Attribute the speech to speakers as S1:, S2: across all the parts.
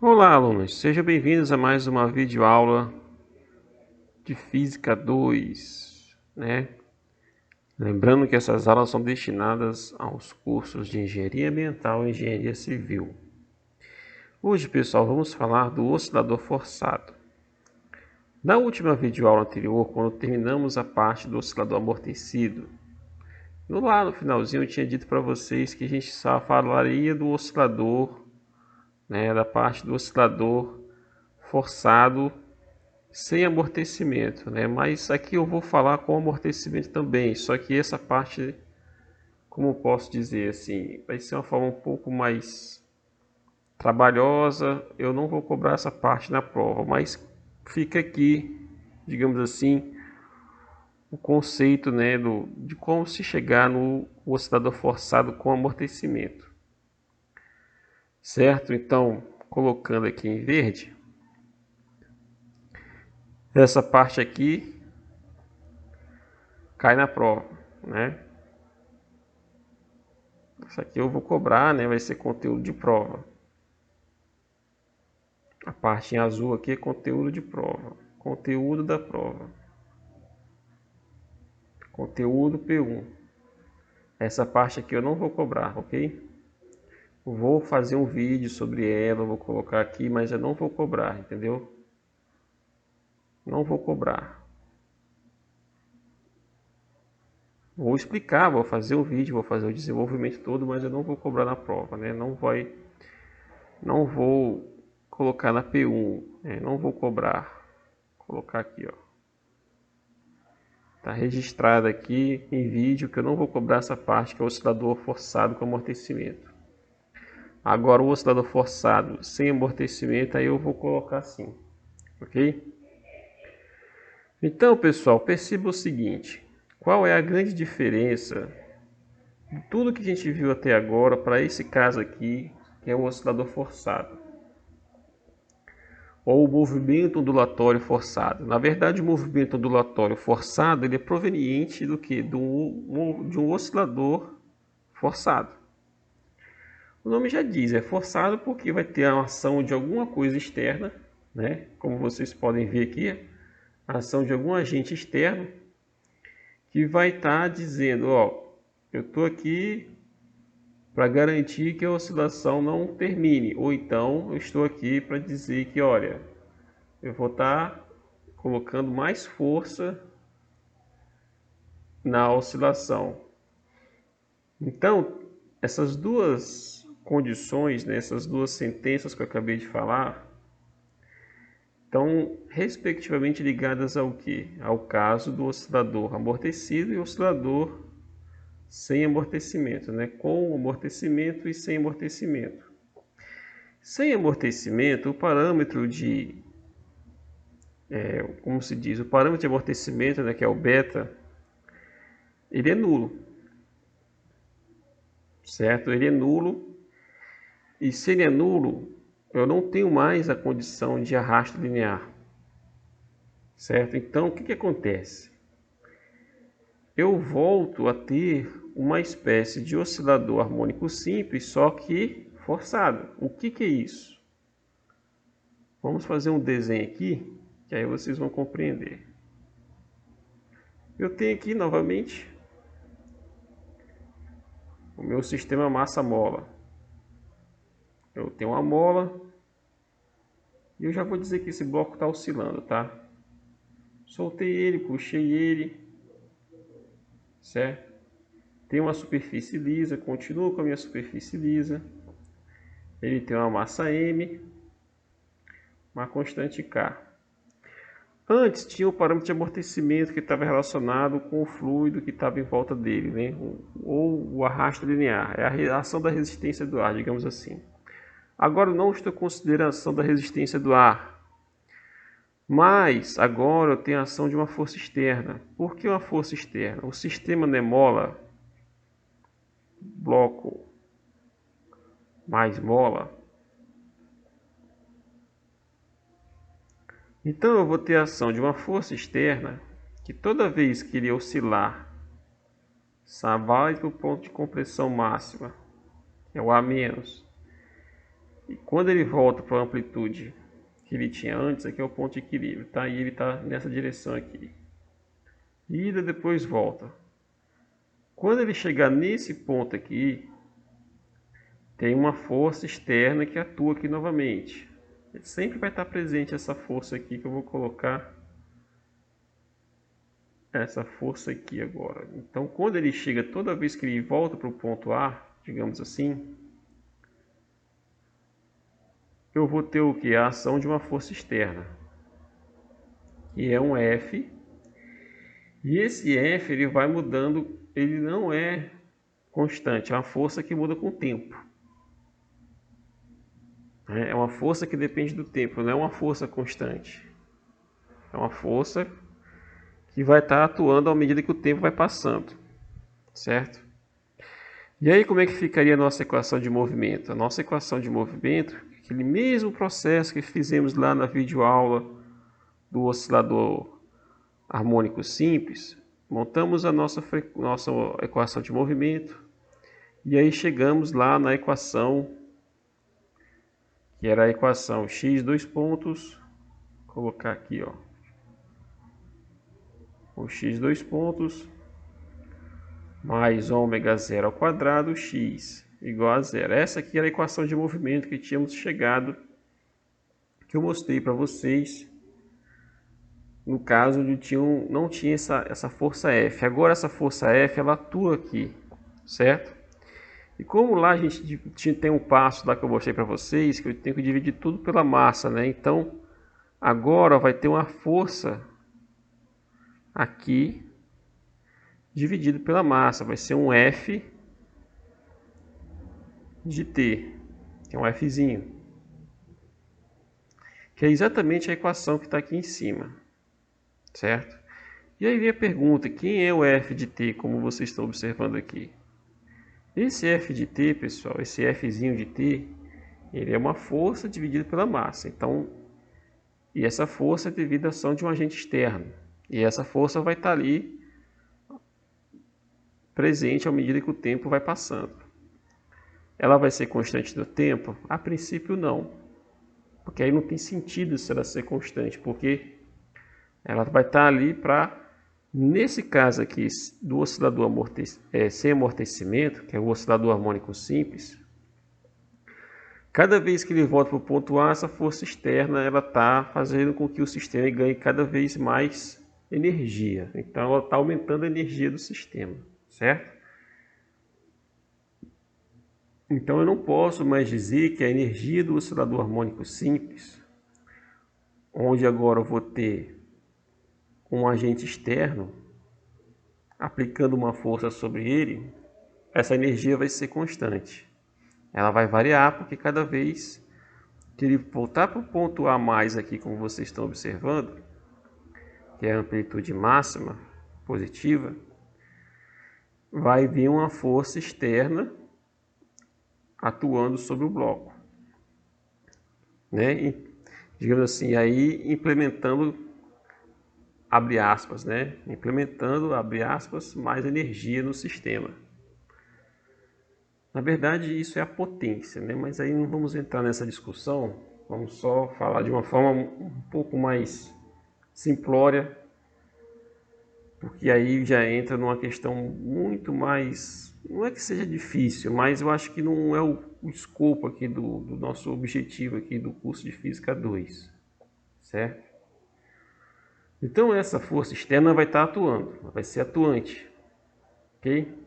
S1: Olá, alunos, sejam bem-vindos a mais uma videoaula de Física 2, né? Lembrando que essas aulas são destinadas aos cursos de Engenharia Ambiental e Engenharia Civil. Hoje, pessoal, vamos falar do oscilador forçado. Na última videoaula anterior, quando terminamos a parte do oscilador amortecido, lá no finalzinho eu tinha dito para vocês que a gente só falaria do oscilador, né, da parte do oscilador forçado sem amortecimento, né? Mas aqui eu vou falar com amortecimento também, só que essa parte, como eu posso dizer assim, vai ser uma forma um pouco mais trabalhosa. Eu não vou cobrar essa parte na prova, mas fica aqui, digamos assim, o conceito, né, de como se chegar no oscilador forçado com amortecimento, certo? Então, colocando aqui em verde, essa parte aqui cai na prova, né? Isso aqui eu vou cobrar, né? Vai ser conteúdo de prova. A parte em azul aqui é conteúdo de prova. Conteúdo da prova. Conteúdo P1. Essa parte aqui eu não vou cobrar, ok? Vou fazer um vídeo sobre ela, vou colocar aqui, mas eu não vou cobrar, entendeu? Não vou cobrar. Vou explicar, vou fazer um vídeo, vou fazer o desenvolvimento todo, mas eu não vou cobrar na prova, né? Não vou colocar na P1, né? Não vou cobrar. Vou colocar aqui, ó. Está registrado aqui em vídeo que eu não vou cobrar essa parte que é o oscilador forçado com amortecimento. Agora o oscilador forçado sem amortecimento, aí eu vou colocar assim, ok? Então, pessoal, perceba o seguinte: qual é a grande diferença de tudo que a gente viu até agora para esse caso aqui, que é o oscilador forçado, ou o movimento ondulatório forçado? Na verdade, o movimento ondulatório forçado ele é proveniente do que? De um oscilador forçado. O nome já diz, é forçado porque vai ter a ação de alguma coisa externa, né? Como vocês podem ver aqui, a ação de algum agente externo que vai estar dizendo, ó, eu estou aqui para garantir que a oscilação não termine, ou então eu estou aqui para dizer que, olha, eu vou estar colocando mais força na oscilação. Então, essas duas condições, né, essas duas sentenças que eu acabei de falar, estão respectivamente ligadas ao que? Ao caso do oscilador amortecido e oscilador sem amortecimento, né? Com amortecimento e sem amortecimento. Sem amortecimento, o parâmetro de, como se diz, o parâmetro de amortecimento, né, que é o beta, ele é nulo, certo? Ele é nulo, e se ele é nulo, eu não tenho mais a condição de arrasto linear, certo? Então, o que acontece? Eu volto a ter uma espécie de oscilador harmônico simples, só que forçado. O que é isso? Vamos fazer um desenho aqui, que aí vocês vão compreender. Eu tenho aqui novamente o meu sistema massa-mola. Eu tenho uma mola e eu já vou dizer que esse bloco está oscilando, tá? Soltei ele, puxei ele, certo? Tem uma superfície lisa, continuo com a minha superfície lisa. Ele tem uma massa M, uma constante K. Antes tinha o parâmetro de amortecimento que estava relacionado com o fluido que estava em volta dele, né? Ou o arrasto linear, é a reação da resistência do ar, digamos assim. Agora não estou considerando a ação da resistência do ar, mas agora eu tenho a ação de uma força externa. Por que uma força externa? O sistema nemola, bloco mais mola. Então eu vou ter a ação de uma força externa que toda vez que ele oscilar, vai para o ponto de compressão máxima, que é o A-, E quando ele volta para a amplitude que ele tinha antes, aqui é o ponto de equilíbrio, tá? E ele está nessa direção aqui. Ida, depois volta. Quando ele chegar nesse ponto aqui, tem uma força externa que atua aqui novamente. Sempre vai estar presente essa força aqui que eu vou colocar. Essa força aqui agora. Então, quando ele chega, toda vez que ele volta para o ponto A, digamos assim, eu vou ter o que? A ação de uma força externa, que é um F. E esse F ele vai mudando, ele não é constante, é uma força que muda com o tempo. É uma força que depende do tempo, não é uma força constante. É uma força que vai estar atuando à medida que o tempo vai passando, certo? E aí como é que ficaria a nossa equação de movimento? A nossa equação de movimento, aquele mesmo processo que fizemos lá na videoaula do oscilador harmônico simples, montamos a nossa equação de movimento e aí chegamos lá na equação que era a equação x dois pontos, colocar aqui, ó, o x dois pontos mais ômega zero ao quadrado x igual a zero. Essa aqui era a equação de movimento que tínhamos chegado, que eu mostrei para vocês no caso onde não tinha essa força F. Agora essa força F ela atua aqui, certo? E como lá a gente tem um passo lá que eu mostrei para vocês, que eu tenho que dividir tudo pela massa, né? Então agora vai ter uma força aqui dividido pela massa, vai ser um F de T, que é um Fzinho, que é exatamente a equação que está aqui em cima, certo? E aí vem a pergunta, quem é o F de T, como vocês estão observando aqui? Esse F de T, pessoal, esse Fzinho de T, ele é uma força dividida pela massa. Então, e essa força é devido à ação de um agente externo. E essa força vai estar ali presente à medida que o tempo vai passando. Ela vai ser constante no tempo? A princípio não. Porque aí não tem sentido se ela ser constante, porque ela vai estar ali para, nesse caso aqui, do oscilador sem amortecimento, que é o oscilador harmônico simples, cada vez que ele volta para o ponto A, essa força externa ela está fazendo com que o sistema ganhe cada vez mais energia. Então ela está aumentando a energia do sistema, certo? Então eu não posso mais dizer que a energia do oscilador harmônico simples, onde agora eu vou ter um agente externo aplicando uma força sobre ele, essa energia vai ser constante. Ela vai variar porque cada vez que ele voltar para o ponto A mais aqui, como vocês estão observando, que é a amplitude máxima positiva, vai vir uma força externa atuando sobre o bloco, né? E, digamos assim, aí implementando, abre aspas, né? Implementando, abre aspas, mais energia no sistema. Na verdade, isso é a potência, né? Mas aí não vamos entrar nessa discussão. Vamos só falar de uma forma um pouco mais simplória, porque aí já entra numa questão muito mais, não é que seja difícil, mas eu acho que não é o escopo aqui do nosso objetivo aqui do curso de Física 2, certo? Então essa força externa vai estar atuando, vai ser atuante, ok?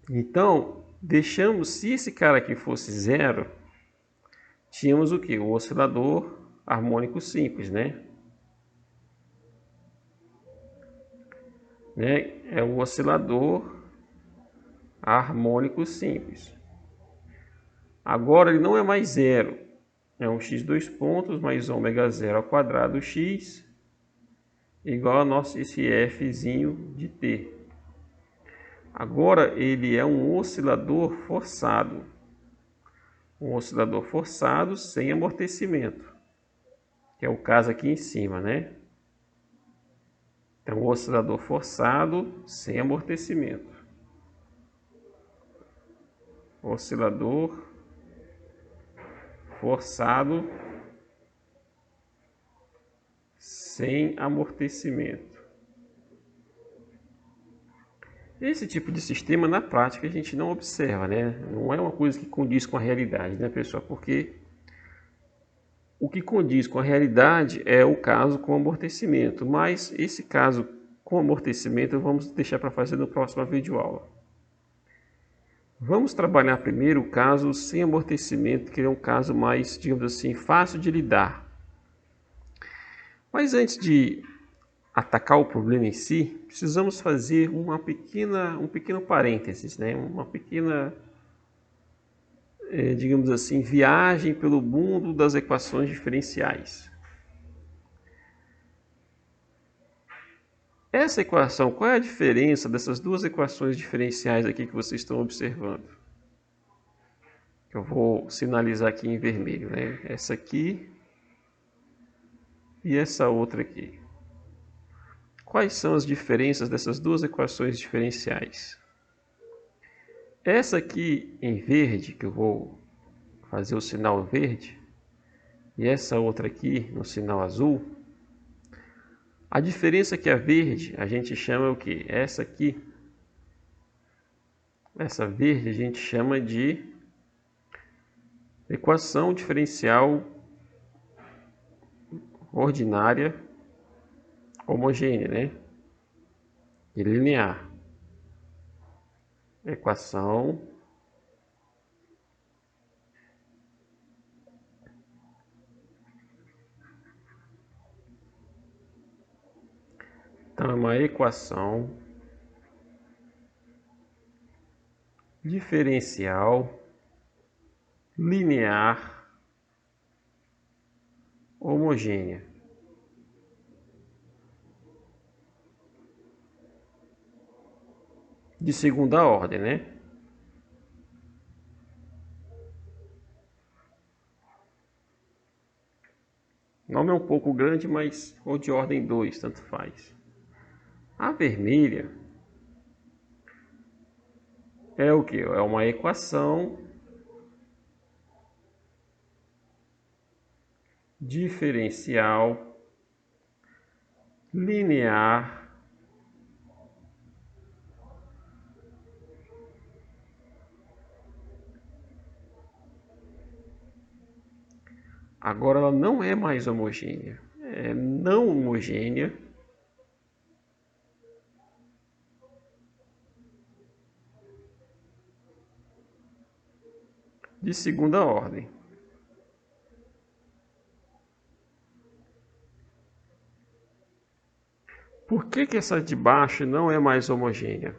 S1: Então, deixamos, se esse cara aqui fosse zero, tínhamos o que? O oscilador harmônico simples, né? É o oscilador harmônico simples. Agora ele não é mais zero, é um x dois pontos mais ômega zero ao quadrado x igual a nosso esse Fzinho de T. Agora ele é um oscilador forçado. Um oscilador forçado sem amortecimento, que é o caso aqui em cima, né? Então, um oscilador forçado sem amortecimento. Oscilador forçado sem amortecimento. Esse tipo de sistema, na prática, a gente não observa, né? Não é uma coisa que condiz com a realidade, né, pessoal? Porque o que condiz com a realidade é o caso com amortecimento, mas esse caso com amortecimento vamos deixar para fazer no próximo videoaula. Vamos trabalhar primeiro o caso sem amortecimento, que é um caso mais, digamos assim, fácil de lidar. Mas antes de atacar o problema em si, precisamos fazer um pequeno parênteses, né? Uma pequena, digamos assim, viagem pelo mundo das equações diferenciais. Essa equação, qual é a diferença dessas duas equações diferenciais aqui que vocês estão observando? Eu vou sinalizar aqui em vermelho, né? Essa aqui e essa outra aqui. Quais são as diferenças dessas duas equações diferenciais? Essa aqui em verde, que eu vou fazer o sinal verde, e essa outra aqui no sinal azul, a diferença é que a verde a gente chama o que? Essa aqui, essa verde a gente chama de equação diferencial ordinária homogênea, né? E linear. Equação então é uma equação diferencial linear homogênea. De segunda ordem, né? O nome é um pouco grande, mas ou de ordem 2, tanto faz. A vermelha é o que? É uma equação diferencial linear agora ela não é mais homogênea, é não homogênea de segunda ordem. Por que essa de baixo não é mais homogênea?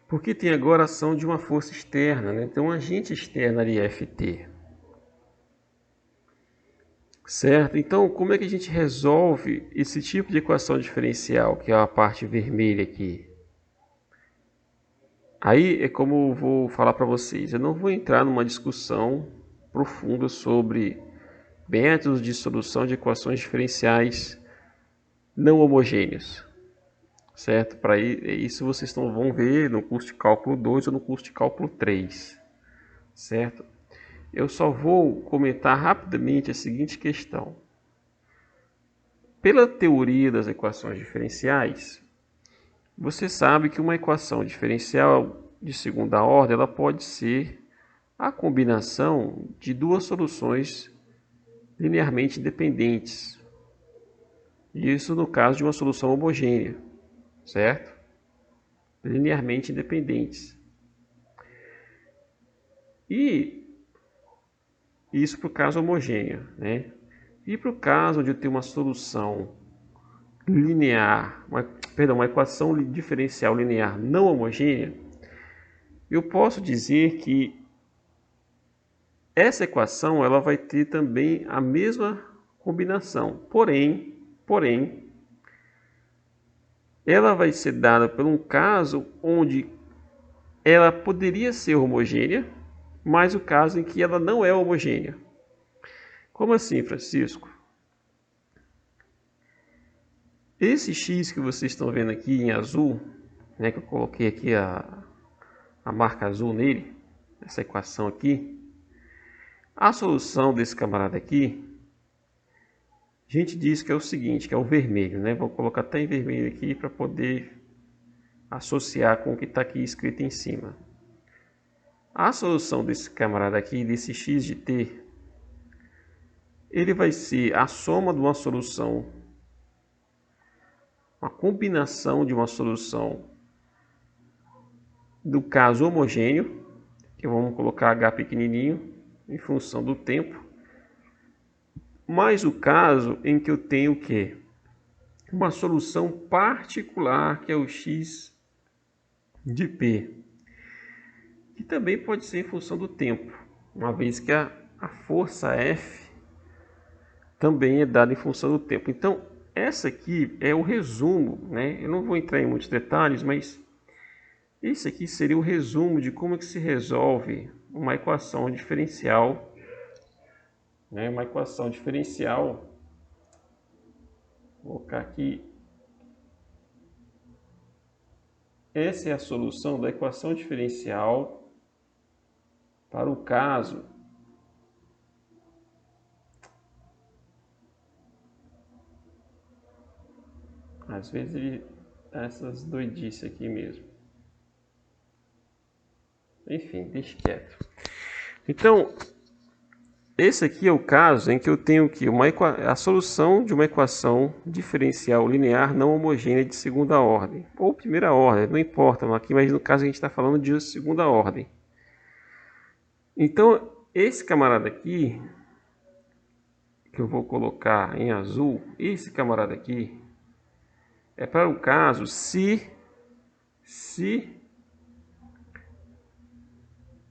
S1: Porque tem agora ação de uma força externa, né? Tem um agente externo ali, Ft. Certo? Então, como é que a gente resolve esse tipo de equação diferencial, que é a parte vermelha aqui? Aí é como eu vou falar para vocês. Eu não vou entrar numa discussão profunda sobre métodos de solução de equações diferenciais não homogêneos. Certo? Para isso vocês vão ver no curso de cálculo 2 ou no curso de cálculo 3. Certo? Eu só vou comentar rapidamente a seguinte questão. Pela teoria das equações diferenciais, você sabe que uma equação diferencial de segunda ordem ela pode ser a combinação de duas soluções linearmente independentes. Isso no caso de uma solução homogênea, certo? Linearmente independentes. E isso para o caso homogêneo, né? E para o caso de eu ter uma solução linear, uma equação diferencial linear não homogênea, eu posso dizer que essa equação ela vai ter também a mesma combinação, porém, ela vai ser dada por um caso onde ela poderia ser homogênea, mas o caso em que ela não é homogênea. Como assim, Francisco? Esse x que vocês estão vendo aqui em azul, né, que eu coloquei aqui a marca azul nele, essa equação aqui, A solução desse camarada aqui, a gente diz que é o seguinte, que é o vermelho, né? Vou colocar até em vermelho aqui para poder associar com o que está aqui escrito em cima. A solução desse camarada aqui, desse x de t, ele vai ser a soma de uma solução, uma combinação de uma solução do caso homogêneo, que vamos colocar h pequenininho, em função do tempo, mais o caso em que eu tenho o quê? Uma solução particular, que é o x de p, que também pode ser em função do tempo, uma vez que a força F também é dada em função do tempo. Então, essa aqui é o resumo, né? Eu não vou entrar em muitos detalhes, mas esse aqui seria o resumo de como é que se resolve uma equação diferencial, né? Uma equação diferencial, vou colocar aqui, essa é a solução da equação diferencial para o caso às vezes ele essas doidices aqui mesmo. Enfim, deixe quieto. Então, esse aqui é o caso em que eu tenho que a solução de uma equação diferencial linear não homogênea de segunda ordem, ou primeira ordem, não importa, aqui, mas no caso a gente está falando de segunda ordem. Então, esse camarada aqui, que eu vou colocar em azul, esse camarada aqui, é para o caso se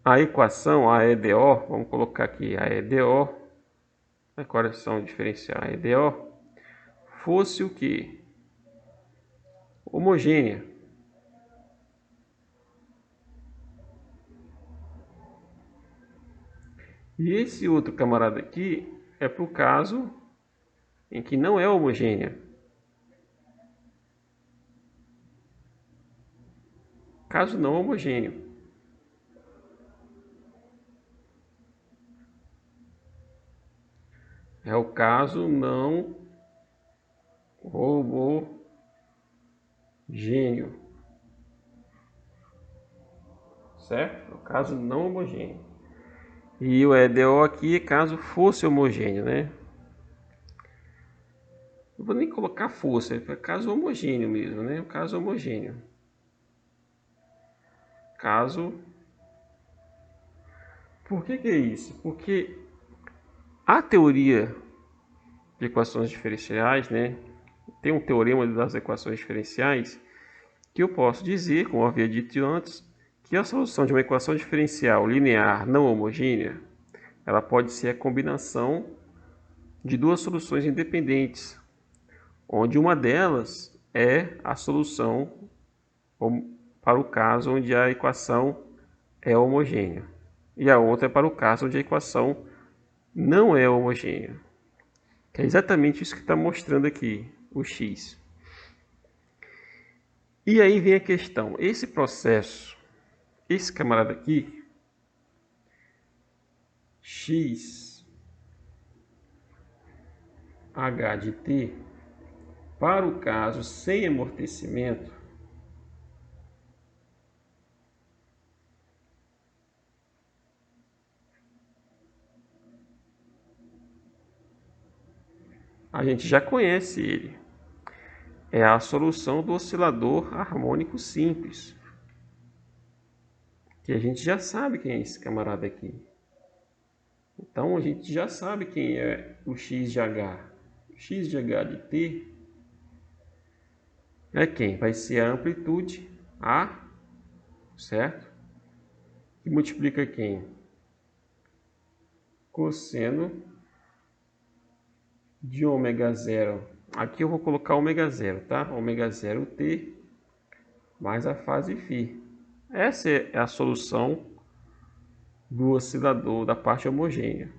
S1: a equação AEDO, vamos colocar aqui AEDO, a equação diferencial AEDO, fosse o que? Homogênea. E esse outro camarada aqui é para o caso em que não é homogênea. Caso não homogêneo. É o caso não homogêneo. Certo? É o caso não homogêneo. E o EDO aqui é caso fosse homogêneo, né? Não vou nem colocar fosse, é caso homogêneo mesmo, né? O caso homogêneo. Caso... Por que é isso? Porque a teoria de equações diferenciais, né? Tem um teorema das equações diferenciais que eu posso dizer, como havia dito antes, que a solução de uma equação diferencial linear não homogênea, ela pode ser a combinação de duas soluções independentes, onde uma delas é a solução para o caso onde a equação é homogênea, e a outra é para o caso onde a equação não é homogênea. Que é exatamente isso que está mostrando aqui, o x. E aí vem a questão, esse processo, esse camarada aqui, x h de t, para o caso sem amortecimento, a gente já conhece ele. É a solução do oscilador harmônico simples. Que a gente já sabe quem é esse camarada aqui. Então a gente já sabe quem é o x de h. O x de h de t é quem? Vai ser a amplitude A, certo? Que multiplica quem? Cosseno de ômega zero. Aqui eu vou colocar ômega zero, tá? Ômega zero t mais a fase φ. Essa é a solução do oscilador da parte homogênea.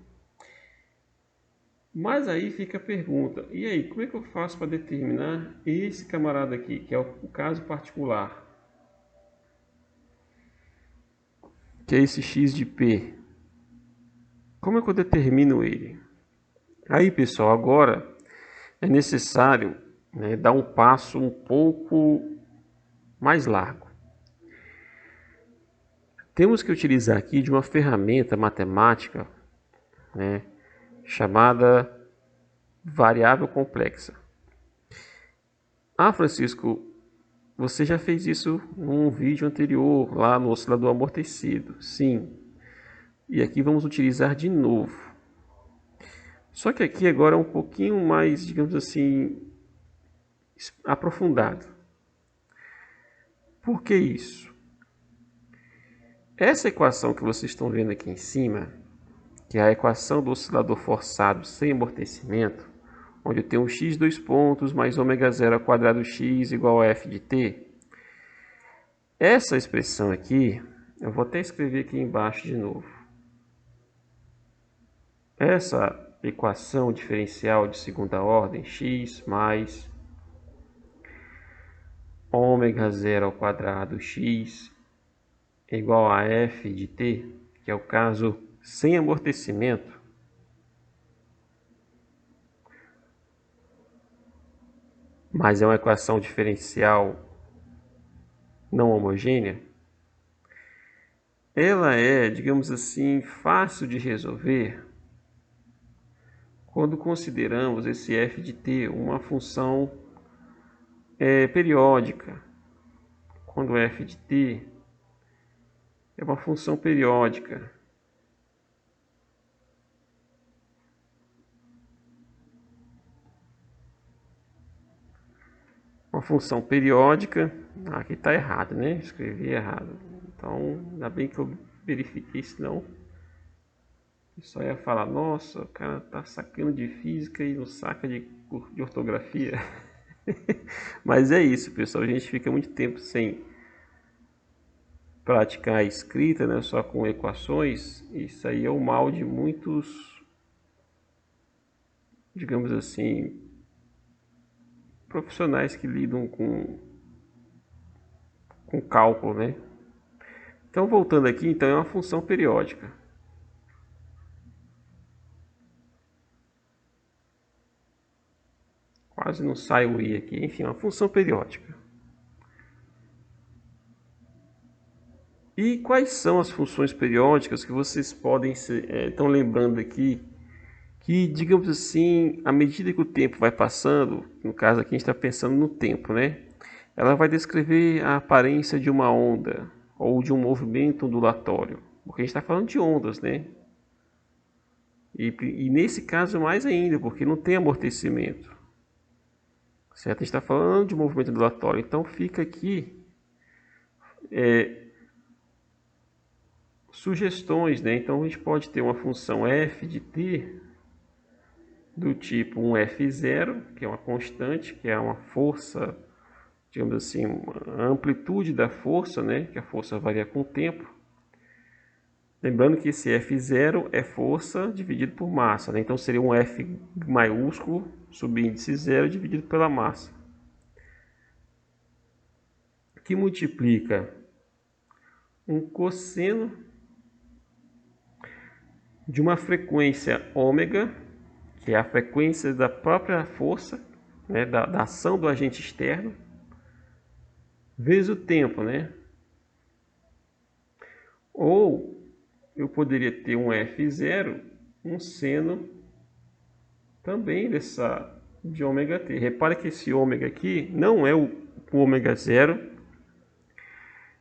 S1: Mas aí fica a pergunta, e aí, como é que eu faço para determinar esse camarada aqui, que é o caso particular? Que é esse x de p. Como é que eu determino ele? Aí, pessoal, agora é necessário, né, dar um passo um pouco mais largo. Temos que utilizar aqui de uma ferramenta matemática, né, chamada variável complexa. Ah, Francisco, você já fez isso num vídeo anterior, lá no oscilador amortecido. Sim. E aqui vamos utilizar de novo. Só que aqui agora é um pouquinho mais, digamos assim, aprofundado. Por que isso? Essa equação que vocês estão vendo aqui em cima, que é a equação do oscilador forçado sem amortecimento, onde eu tenho x dois pontos mais ômega zero ao quadrado x igual a f de t. Essa expressão aqui, eu vou até escrever aqui embaixo de novo. Essa equação diferencial de segunda ordem, x mais ômega zero ao quadrado x igual a f de t, que é o caso sem amortecimento, mas é uma equação diferencial não homogênea, ela é, digamos assim, fácil de resolver quando consideramos esse f de t uma função periódica. Quando f de t é uma função periódica. Uma função periódica. Aqui está errado, né? Escrevi errado. Então, ainda bem que eu verifiquei, senão eu só ia falar, nossa, o cara tá sacando de física e não saca de ortografia. Mas é isso, pessoal. A gente fica muito tempo sem praticar a escrita, né? Só com equações. Isso aí é o mal de muitos, digamos assim, profissionais que lidam com cálculo, né? Então, voltando aqui, então é uma função periódica. Quase não sai o i aqui. Enfim, é uma função periódica. E quais são as funções periódicas que vocês podem estão lembrando aqui? Que, digamos assim, à medida que o tempo vai passando, no caso aqui a gente está pensando no tempo, né? Ela vai descrever a aparência de uma onda ou de um movimento ondulatório. Porque a gente está falando de ondas, né? E nesse caso mais ainda, porque não tem amortecimento. Certo? A gente está falando de movimento ondulatório. Então fica aqui sugestões, né? Então a gente pode ter uma função f de t do tipo um f0, que é uma constante, que é uma força, digamos assim, a amplitude da força, né? Que a força varia com o tempo. Lembrando que esse F0 é força dividido por massa, né? Então seria um F maiúsculo, subíndice 0, dividido pela massa. Que multiplica um cosseno de uma frequência ômega, que é a frequência da própria força, né? da ação do agente externo, vezes o tempo, né? Ou eu poderia ter um F0, um seno também de ômega t. Repare que esse ômega aqui não é o ômega 0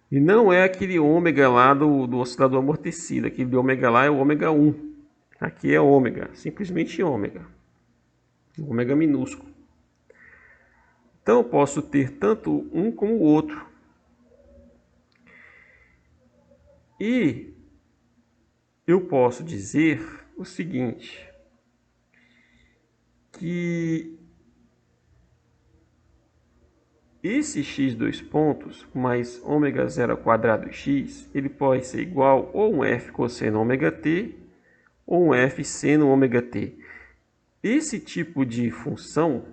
S1: e não é aquele ômega lá do oscilador amortecido. Aquele de ômega lá é o ômega 1. Aqui é ômega, simplesmente ômega. Ômega minúsculo. Então eu posso ter tanto um como o outro. E eu posso dizer o seguinte, que esse x dois pontos mais ômega zero ao quadrado x, ele pode ser igual ou um f cosseno ômega t ou um f seno ômega t. Esse tipo de função,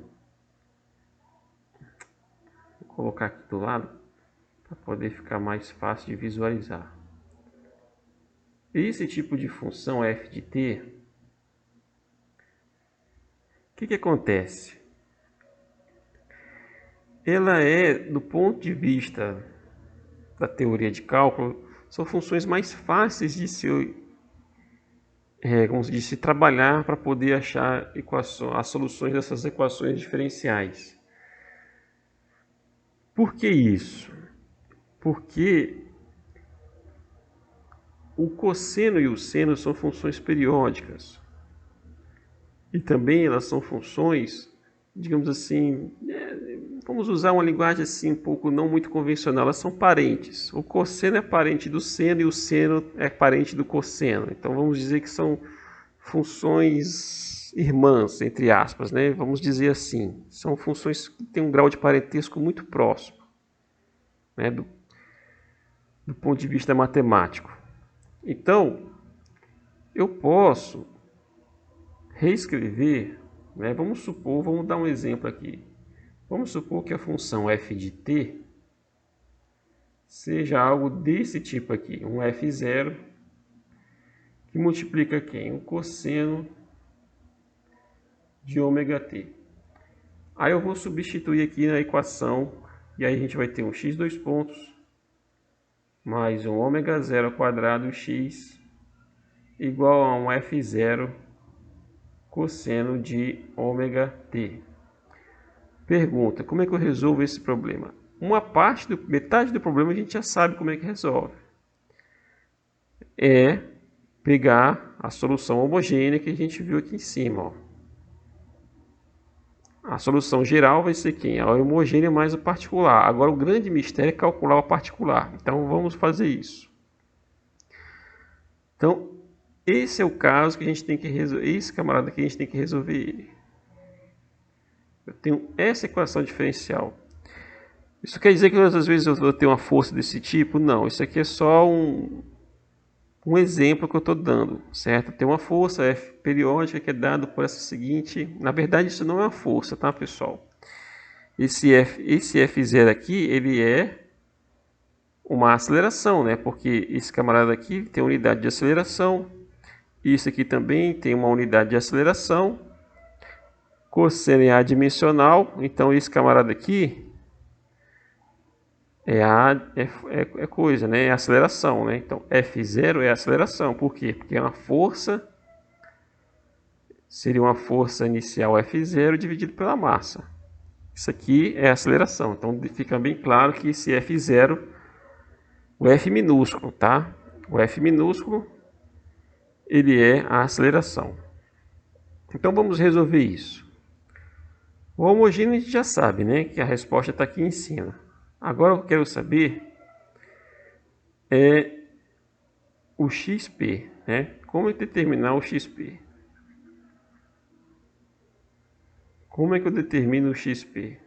S1: vou colocar aqui do lado para poder ficar mais fácil de visualizar. Esse tipo de função f de t, o que acontece? Ela é, do ponto de vista da teoria de cálculo, são funções mais fáceis de se trabalhar para poder achar as soluções dessas equações diferenciais. Por que isso? Porque o cosseno e o seno são funções periódicas. E também elas são funções, digamos assim, vamos usar uma linguagem assim um pouco não muito convencional, elas são parentes. O cosseno é parente do seno e o seno é parente do cosseno. Então vamos dizer que são funções irmãs, entre aspas, né? Vamos dizer assim. São funções que têm um grau de parentesco muito próximo, né? Do ponto de vista matemático. Então, eu posso reescrever, né? Vamos dar um exemplo aqui. Vamos supor que a função f de t seja algo desse tipo aqui, um f0 que multiplica quem? O cosseno de ômega t. Aí eu vou substituir aqui na equação e aí a gente vai ter um x dois pontos mais um ômega zero ao quadrado x igual a um f0 cosseno de ômega t. Pergunta, como é que eu resolvo esse problema? Metade do problema a gente já sabe como é que resolve. É pegar a solução homogênea que a gente viu aqui em cima. Ó. A solução geral vai ser quem? A homogênea mais o particular. Agora o grande mistério é calcular o particular. Então vamos fazer isso. Então, esse é o caso que a gente tem que resolver. Esse camarada aqui a gente tem que resolver ele. Eu tenho essa equação diferencial. Isso quer dizer que às vezes eu vou ter uma força desse tipo? Não, isso aqui é só um exemplo que eu estou dando, certo? Tem uma força F periódica que é dada por essa seguinte... Na verdade, isso não é uma força, tá, pessoal? Esse F0 aqui, ele é uma aceleração, né? Porque esse camarada aqui tem unidade de aceleração. Isso aqui também tem uma unidade de aceleração. Cosseno é adimensional, então esse camarada aqui é coisa, né? É aceleração, né? Então F0 é aceleração. Por quê? Porque é uma força, seria uma força inicial F0 dividido pela massa. Isso aqui é aceleração. Então fica bem claro que esse F0, o F minúsculo, tá? O F minúsculo, ele é a aceleração. Então vamos resolver isso. O homogêneo a gente já sabe, né? Que a resposta está aqui em cima. Agora o que eu quero saber é o XP, né? Como é determinar o XP? Como é que eu determino o XP?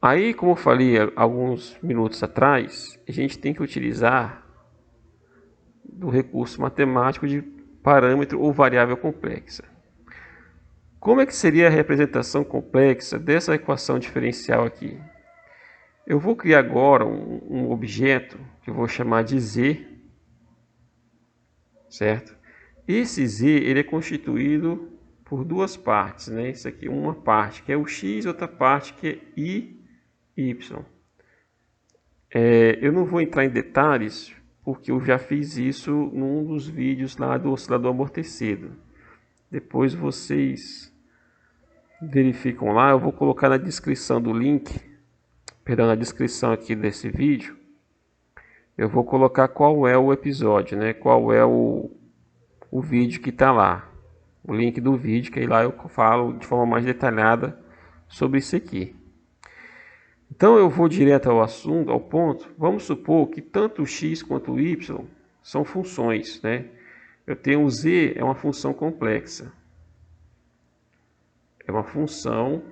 S1: Aí, como eu falei alguns minutos atrás, a gente tem que utilizar do recurso matemático de parâmetro ou variável complexa. Como é que seria a representação complexa dessa equação diferencial aqui? Eu vou criar agora um objeto que eu vou chamar de Z, certo? Esse Z ele é constituído por duas partes, né? Isso aqui, uma parte que é o x, outra parte que é y. Eu não vou entrar em detalhes porque eu já fiz isso num dos vídeos lá do oscilador amortecido. Depois vocês verificam lá, eu vou colocar na descrição do link, na descrição aqui desse vídeo, eu vou colocar qual é o episódio, né? Qual é o vídeo que está lá, o link do vídeo, que aí lá eu falo de forma mais detalhada sobre isso aqui. Então eu vou direto ao assunto, ao ponto. Vamos supor que tanto o x quanto o y são funções, né? Eu tenho o z, é uma função complexa. É uma função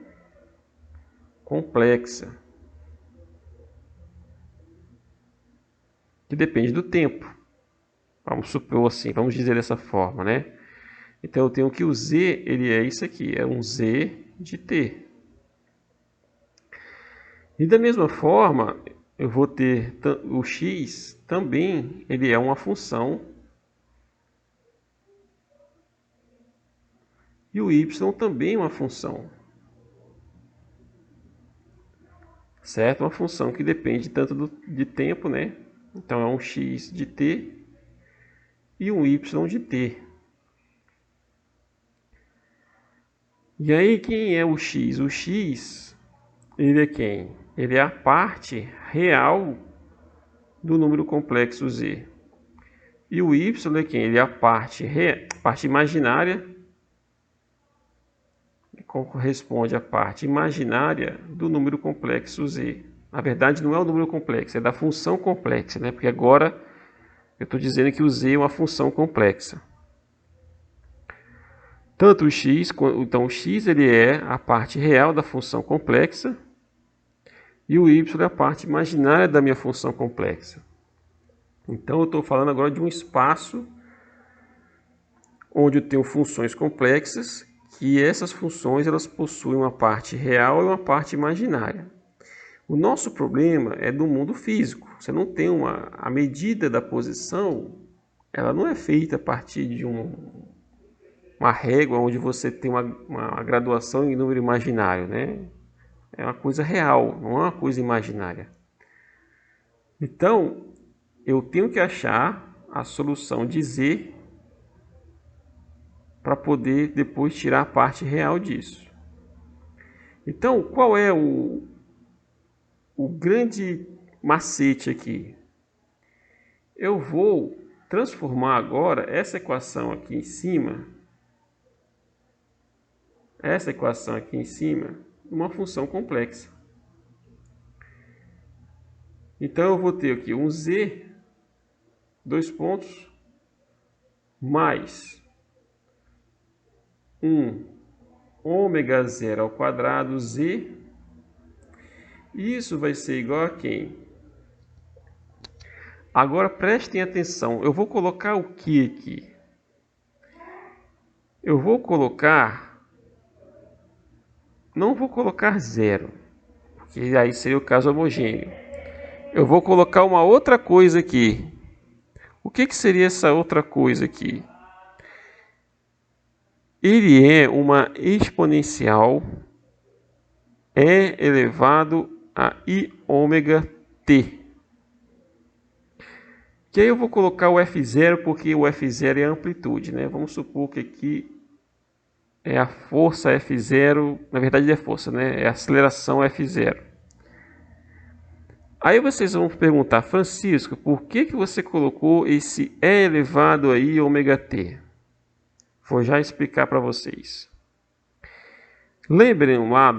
S1: complexa que depende do tempo. Vamos supor assim, vamos dizer dessa forma, né? Então eu tenho que o z, ele é isso aqui, é um z de t. E da mesma forma, eu vou ter o x também, ele é uma função, e o y também é uma função, certo? Uma função que depende tanto de tempo, né? Então é um x de t e um y de t. E aí quem é o x? O x, ele é quem? Ele é a parte real do número complexo z. E o y é quem? Ele é a parte imaginária, que corresponde à parte imaginária do número complexo z. Na verdade, não é o número complexo, é da função complexa, né? Porque agora eu estou dizendo que o z é uma função complexa. Tanto o x, então o x ele é a parte real da função complexa e o y é a parte imaginária da minha função complexa. Então eu estou falando agora de um espaço onde eu tenho funções complexas, que essas funções elas possuem uma parte real e uma parte imaginária. O nosso problema é do mundo físico. Você não tem a medida da posição, ela não é feita a partir de uma régua onde você tem uma graduação em número imaginário, né? É uma coisa real, não é uma coisa imaginária. Então, eu tenho que achar a solução de z para poder depois tirar a parte real disso. Então, qual é o grande macete aqui? Eu vou transformar agora essa equação aqui em cima, numa função complexa. Então eu vou ter aqui um z, dois pontos, mais um ômega zero ao quadrado z. Isso vai ser igual a quem? Agora prestem atenção, eu vou colocar o que aqui? Eu vou colocar, não vou colocar zero, porque aí seria o caso homogêneo. Eu vou colocar uma outra coisa aqui. O que seria essa outra coisa aqui? Ele é uma exponencial e elevado a i ômega t. Que aí eu vou colocar o F0 porque o F0 é a amplitude, né? Vamos supor que aqui é a força F0, na verdade é força, né? É a aceleração F0. Aí vocês vão perguntar, Francisco, por que você colocou esse E elevado a I ômega t? Vou já explicar para vocês. Lembrem lá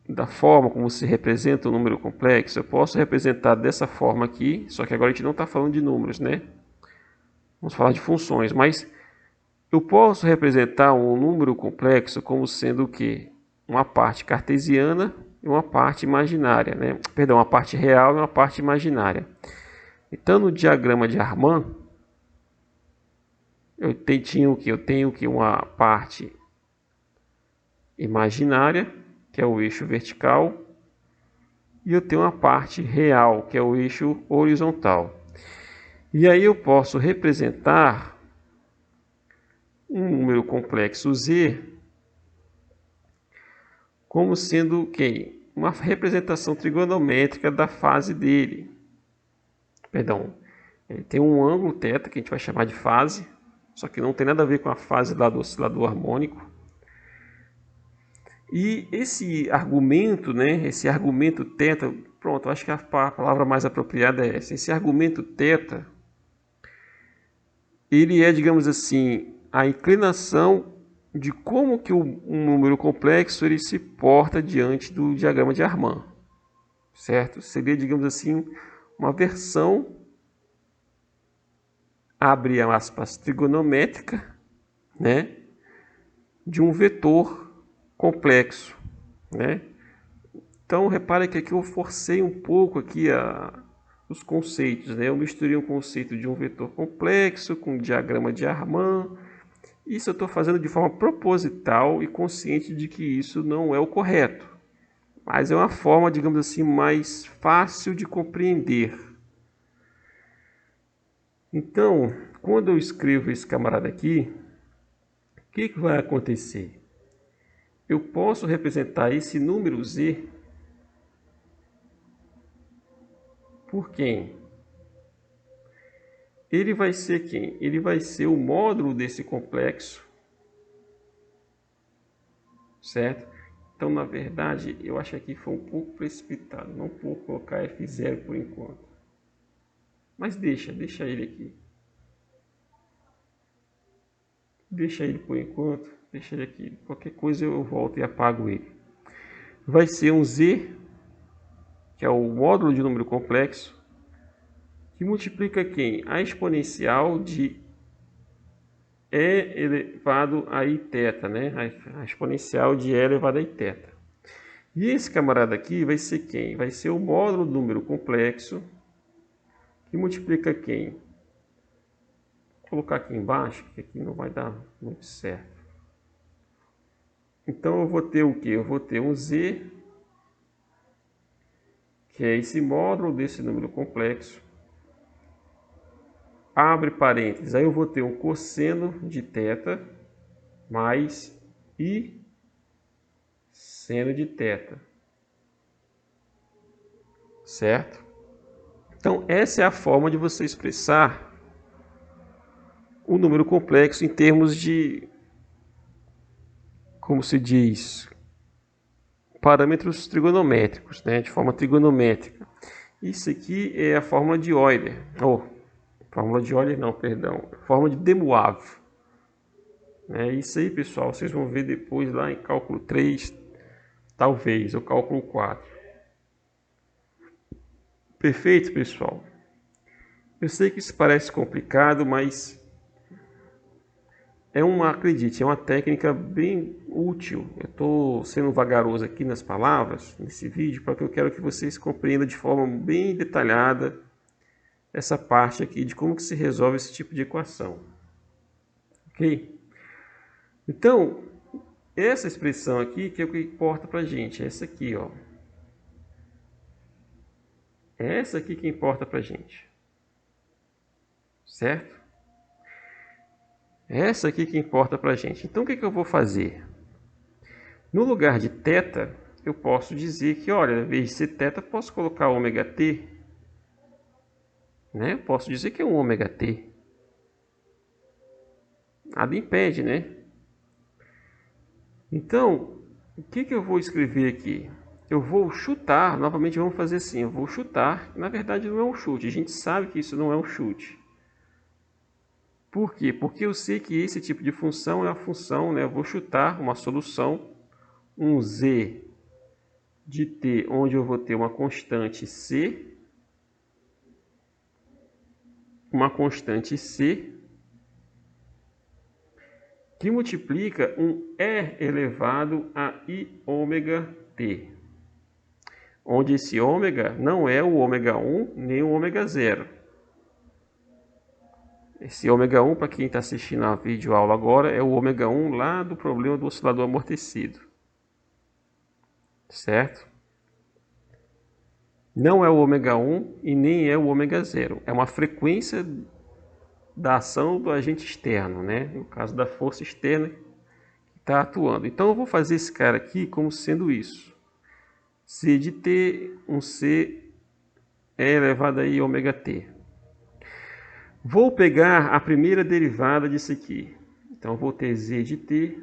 S1: da forma como se representa o número complexo. Eu posso representar dessa forma aqui, só que agora a gente não está falando de números, né? Vamos falar de funções, mas eu posso representar um número complexo como sendo o quê? Uma parte cartesiana e uma parte imaginária, né? Perdão, uma parte real e uma parte imaginária. Então, no diagrama de Arman, eu tenho que uma parte imaginária, que é o eixo vertical, e eu tenho uma parte real, que é o eixo horizontal. E aí eu posso representar um número complexo z como sendo o quê? Uma representação trigonométrica da fase dele. Perdão, ele tem um ângulo θ que a gente vai chamar de fase, só que não tem nada a ver com a fase lá do oscilador harmônico. E esse argumento, né, esse argumento θ, pronto, acho que a palavra mais apropriada é essa. Esse argumento θ, ele é, digamos assim, a inclinação de como que um número complexo ele se porta diante do diagrama de Arman, certo? Seria, digamos assim, uma versão, abre aspas, trigonométrica, né, de um vetor complexo, né? Então, repare que aqui eu forcei um pouco aqui os conceitos, né? Eu misturei um conceito de um vetor complexo com um diagrama de Arman. Isso eu estou fazendo de forma proposital e consciente de que isso não é o correto. Mas é uma forma, digamos assim, mais fácil de compreender. Então, quando eu escrevo esse camarada aqui, o que vai acontecer? Eu posso representar esse número Z por quem? Ele vai ser quem? Ele vai ser o módulo desse complexo, certo? Então, na verdade, eu acho que foi um pouco precipitado. Não vou colocar F0 por enquanto. Mas deixa ele aqui. Deixa ele por enquanto, deixa ele aqui. Qualquer coisa eu volto e apago ele. Vai ser um Z, que é o módulo de número complexo, que multiplica quem? A exponencial de E elevado a iθ, né? A exponencial de E elevado a iθ. E esse camarada aqui vai ser quem? Vai ser o módulo do número complexo, que multiplica quem? Vou colocar aqui embaixo, que aqui não vai dar muito certo. Então eu vou ter o que? Eu vou ter um Z, que é esse módulo desse número complexo. Abre parênteses, aí eu vou ter um cosseno de θ mais I seno de θ. Certo? Então, essa é a forma de você expressar o número complexo em termos de, como se diz, parâmetros trigonométricos, né? De forma trigonométrica. Isso aqui é a fórmula de Euler. Fórmula de Euler não, perdão. Fórmula de De Moivre. É isso aí, pessoal. Vocês vão ver depois lá em cálculo 3, talvez, ou cálculo 4. Perfeito, pessoal? Eu sei que isso parece complicado, mas acredite, é uma técnica bem útil. Eu estou sendo vagaroso aqui nas palavras, nesse vídeo, porque eu quero que vocês compreendam de forma bem detalhada essa parte aqui de como que se resolve esse tipo de equação. Ok? Então, essa expressão aqui que é o que importa para a gente, essa aqui, ó. É essa aqui que importa para a gente. Certo? É essa aqui que importa para a gente. Então, o que eu vou fazer? No lugar de θ, eu posso dizer que, olha, em vez de ser θ, eu posso colocar ômega-t. Né? Eu posso dizer que é um ômega-t. Nada impede, né? Então, o que eu vou escrever aqui? Eu vou chutar, novamente vamos fazer assim, eu vou chutar, na verdade não é um chute, a gente sabe que isso não é um chute. Por quê? Porque eu sei que esse tipo de função é a função, né? Eu vou chutar uma solução, um z de t, onde eu vou ter uma constante c, que multiplica um e elevado a i ômega t, onde esse ômega não é o ômega 1 nem o ômega 0. Esse ômega 1, para quem está assistindo a videoaula agora, é o ômega 1 lá do problema do oscilador amortecido. Certo? Não é o ômega 1 e nem é o ômega 0. É uma frequência da ação do agente externo, né? No caso da força externa que está atuando. Então eu vou fazer esse cara aqui como sendo isso. C de t, um C é elevado a i ômega t. Vou pegar a primeira derivada disso aqui. Então vou ter z de t.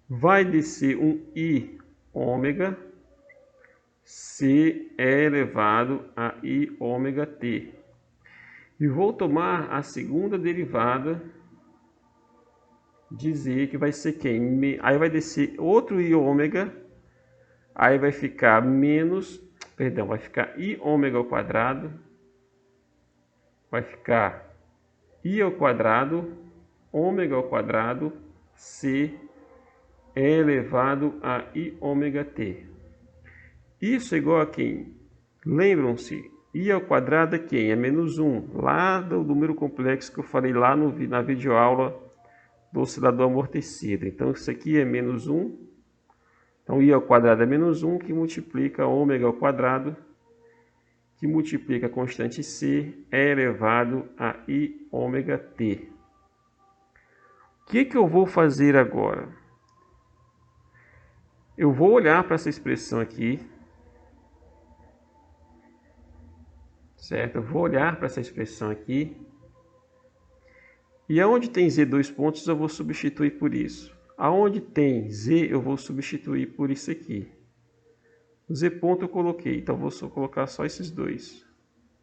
S1: Vai descer um i ômega. C é elevado a i ômega t. E vou tomar a segunda derivada de z, que vai ser quem? Aí vai descer outro i ômega. Aí vai ficar vai ficar i ômega ao quadrado. Vai ficar i ao quadrado, ômega ao quadrado, c é elevado a i ômega t. Isso é igual a quem? Lembram-se, i ao quadrado é quem? É menos 1, lá do número complexo que eu falei lá na videoaula do oscilador amortecido. Então, isso aqui é menos 1 Então, I ao quadrado é menos 1, que multiplica ômega ao quadrado, que multiplica a constante C, é elevado a I ômega t. O que eu vou fazer agora? Eu vou olhar para essa expressão aqui, certo? Eu vou olhar para essa expressão aqui, e aonde tem Z dois pontos eu vou substituir por isso. Aonde tem Z eu vou substituir por isso aqui. O Z ponto eu coloquei, então eu vou só colocar só esses dois.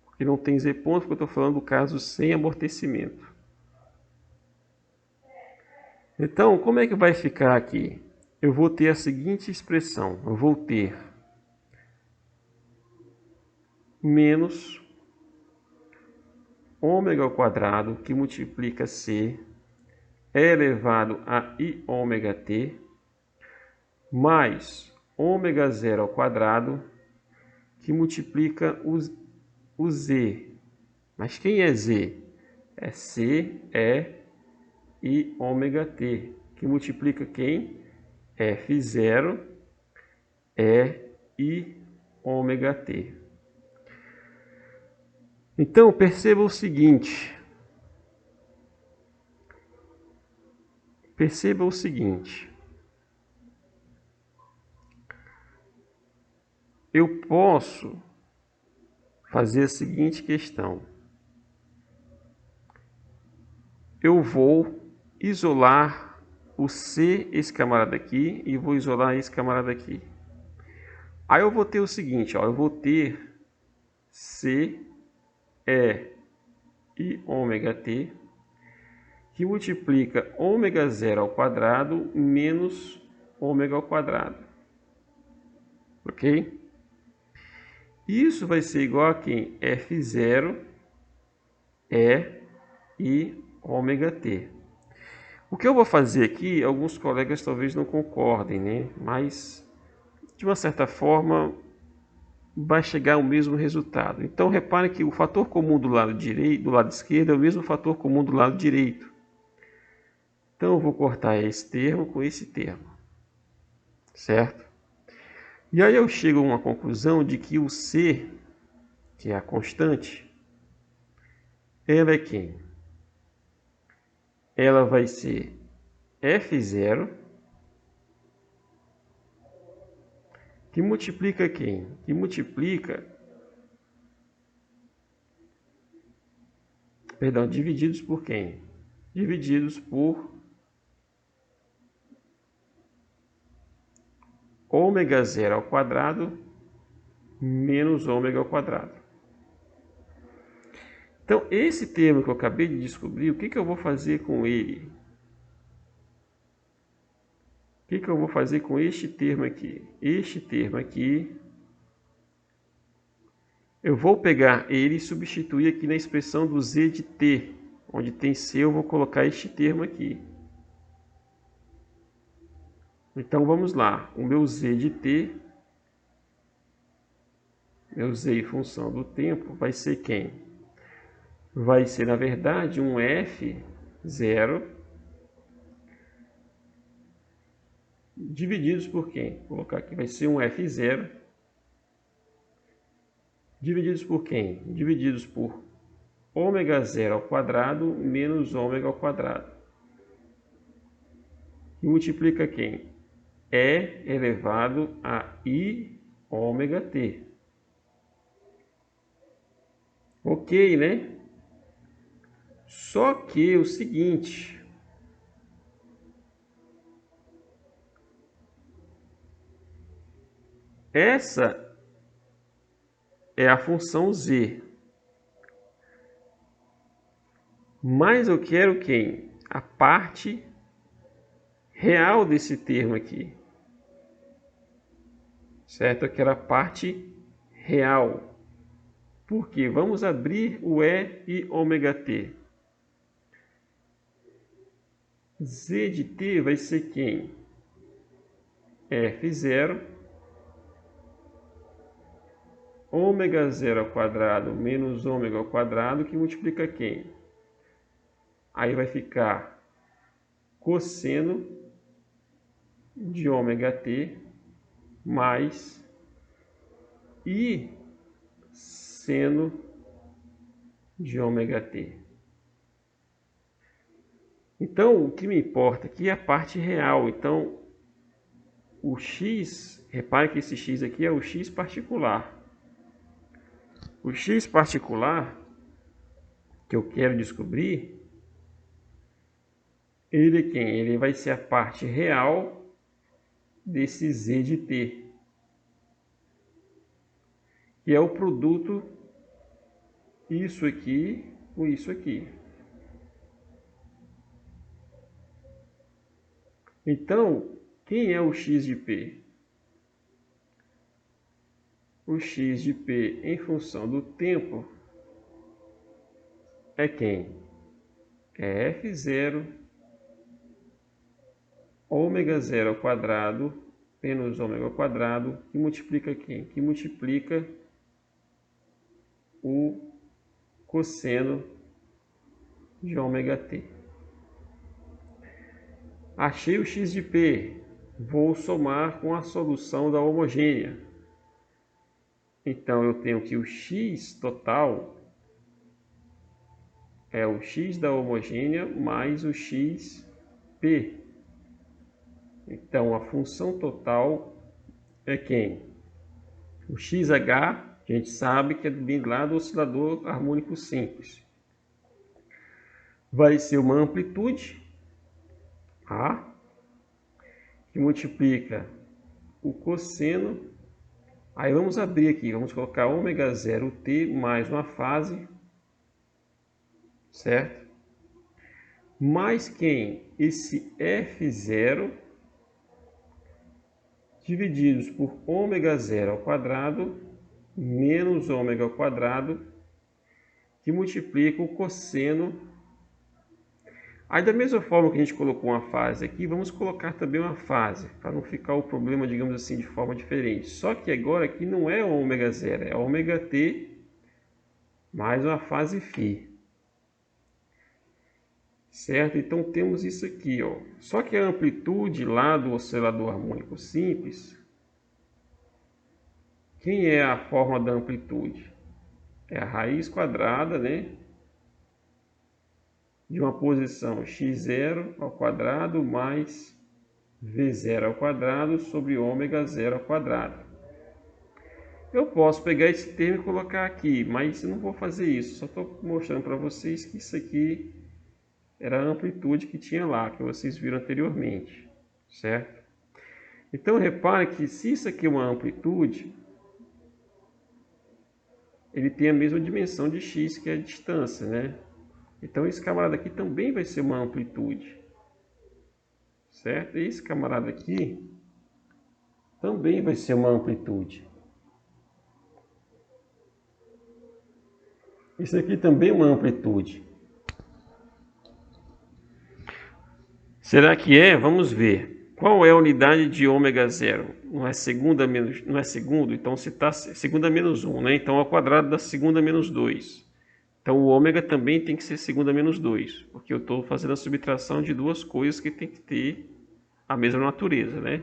S1: Porque não tem Z ponto, porque eu estou falando do caso sem amortecimento. Então, como é que vai ficar aqui? Eu vou ter a seguinte expressão. Eu vou ter menos ômega ao quadrado, que multiplica C, é elevado a I ômega t, mais ômega zero ao quadrado, que multiplica o Z. Mas quem é Z? É C, I ômega t, que multiplica quem? F0, I ômega t. Então, perceba o seguinte. Eu posso fazer a seguinte questão. Eu vou isolar o C, esse camarada aqui, e vou isolar esse camarada aqui. Aí eu vou ter o seguinte, ó, eu vou ter C, I ômega t, que multiplica ômega zero ao quadrado menos ômega ao quadrado. Ok? Isso vai ser igual a quem? F0 I ômega t. O que eu vou fazer aqui, alguns colegas talvez não concordem, né? Mas, de uma certa forma, vai chegar ao mesmo resultado. Então, repare que o fator comum do lado direito, do lado esquerdo, é o mesmo fator comum do lado direito. Então, eu vou cortar esse termo com esse termo, certo? E aí eu chego a uma conclusão de que o C, que é a constante, ela é quem? Ela vai ser F0, que multiplica quem? Que multiplica, perdão, divididos por quem? Divididos por ômega zero ao quadrado menos ômega ao quadrado. Então, esse termo que eu acabei de descobrir, o que eu vou fazer com ele? O que eu vou fazer com este termo aqui? Este termo aqui, eu vou pegar ele e substituir aqui na expressão do Z de t. Onde tem C, eu vou colocar este termo aqui. Então, vamos lá. O meu Z de t, meu Z em função do tempo, vai ser quem? Vai ser, na verdade, um F0 divididos por quem? Vou colocar aqui, vai ser um F0 divididos por quem? Divididos por ômega zero ao quadrado menos ômega ao quadrado. E multiplica quem? E elevado a I ômega t. Ok, né? Só que o seguinte, essa é a função z. Mas eu quero quem? A parte real desse termo aqui. Certo? Eu quero a parte real. Por quê? Vamos abrir o E ômega t. Z de t vai ser quem? F0 ômega zero ao quadrado menos ômega ao quadrado, que multiplica quem? Aí vai ficar cosseno de ômega t mais I seno de ômega t. Então, o que me importa aqui é a parte real. Então, o x, repare que esse x aqui é o x particular. O x particular que eu quero descobrir, ele é quem? Ele vai ser a parte real desse z de t, que é o produto isso aqui com isso aqui. Então, quem é o x de p? O x de p em função do tempo é quem? É f0 ômega 0 ao quadrado menos ômega ao quadrado, que multiplica quem? Que multiplica o cosseno de ômega t. Achei o x de p, vou somar com a solução da homogênea. Então, eu tenho que o x total é o x da homogênea mais o xp. Então, a função total é quem? O xh, a gente sabe que vem lá do oscilador harmônico simples. Vai ser uma amplitude, A, que multiplica o cosseno. Aí vamos abrir aqui, vamos colocar ômega 0t mais uma fase, certo? Mais quem? Esse f0 divididos por ômega 0 ao quadrado menos ômega ao quadrado, que multiplica o cosseno. Aí, da mesma forma que a gente colocou uma fase aqui, vamos colocar também uma fase, para não ficar o problema, digamos assim, de forma diferente. Só que agora aqui não é ômega 0, é ômega t mais uma fase φ. Certo? Então temos isso aqui, ó. Só que a amplitude lá do oscilador harmônico simples, quem é a forma da amplitude? É a raiz quadrada, né, de uma posição x0 ao quadrado mais v0 ao quadrado sobre ômega 0 ao quadrado. Eu posso pegar esse termo e colocar aqui, mas eu não vou fazer isso. Só estou mostrando para vocês que isso aqui era a amplitude que tinha lá, que vocês viram anteriormente, certo? Então, repare que se isso aqui é uma amplitude, ele tem a mesma dimensão de x, que é a distância, né? Então, esse camarada aqui também vai ser uma amplitude, certo? E esse camarada aqui também vai ser uma amplitude. Isso aqui também é uma amplitude. Será que é? Vamos ver. Qual é a unidade de ômega 0? Não é segunda menos, não é segundo, então se está segunda menos 1, né? Então ao quadrado da segunda menos 2. Então o ômega também tem que ser segunda menos 2, porque eu estou fazendo a subtração de duas coisas que tem que ter a mesma natureza, né?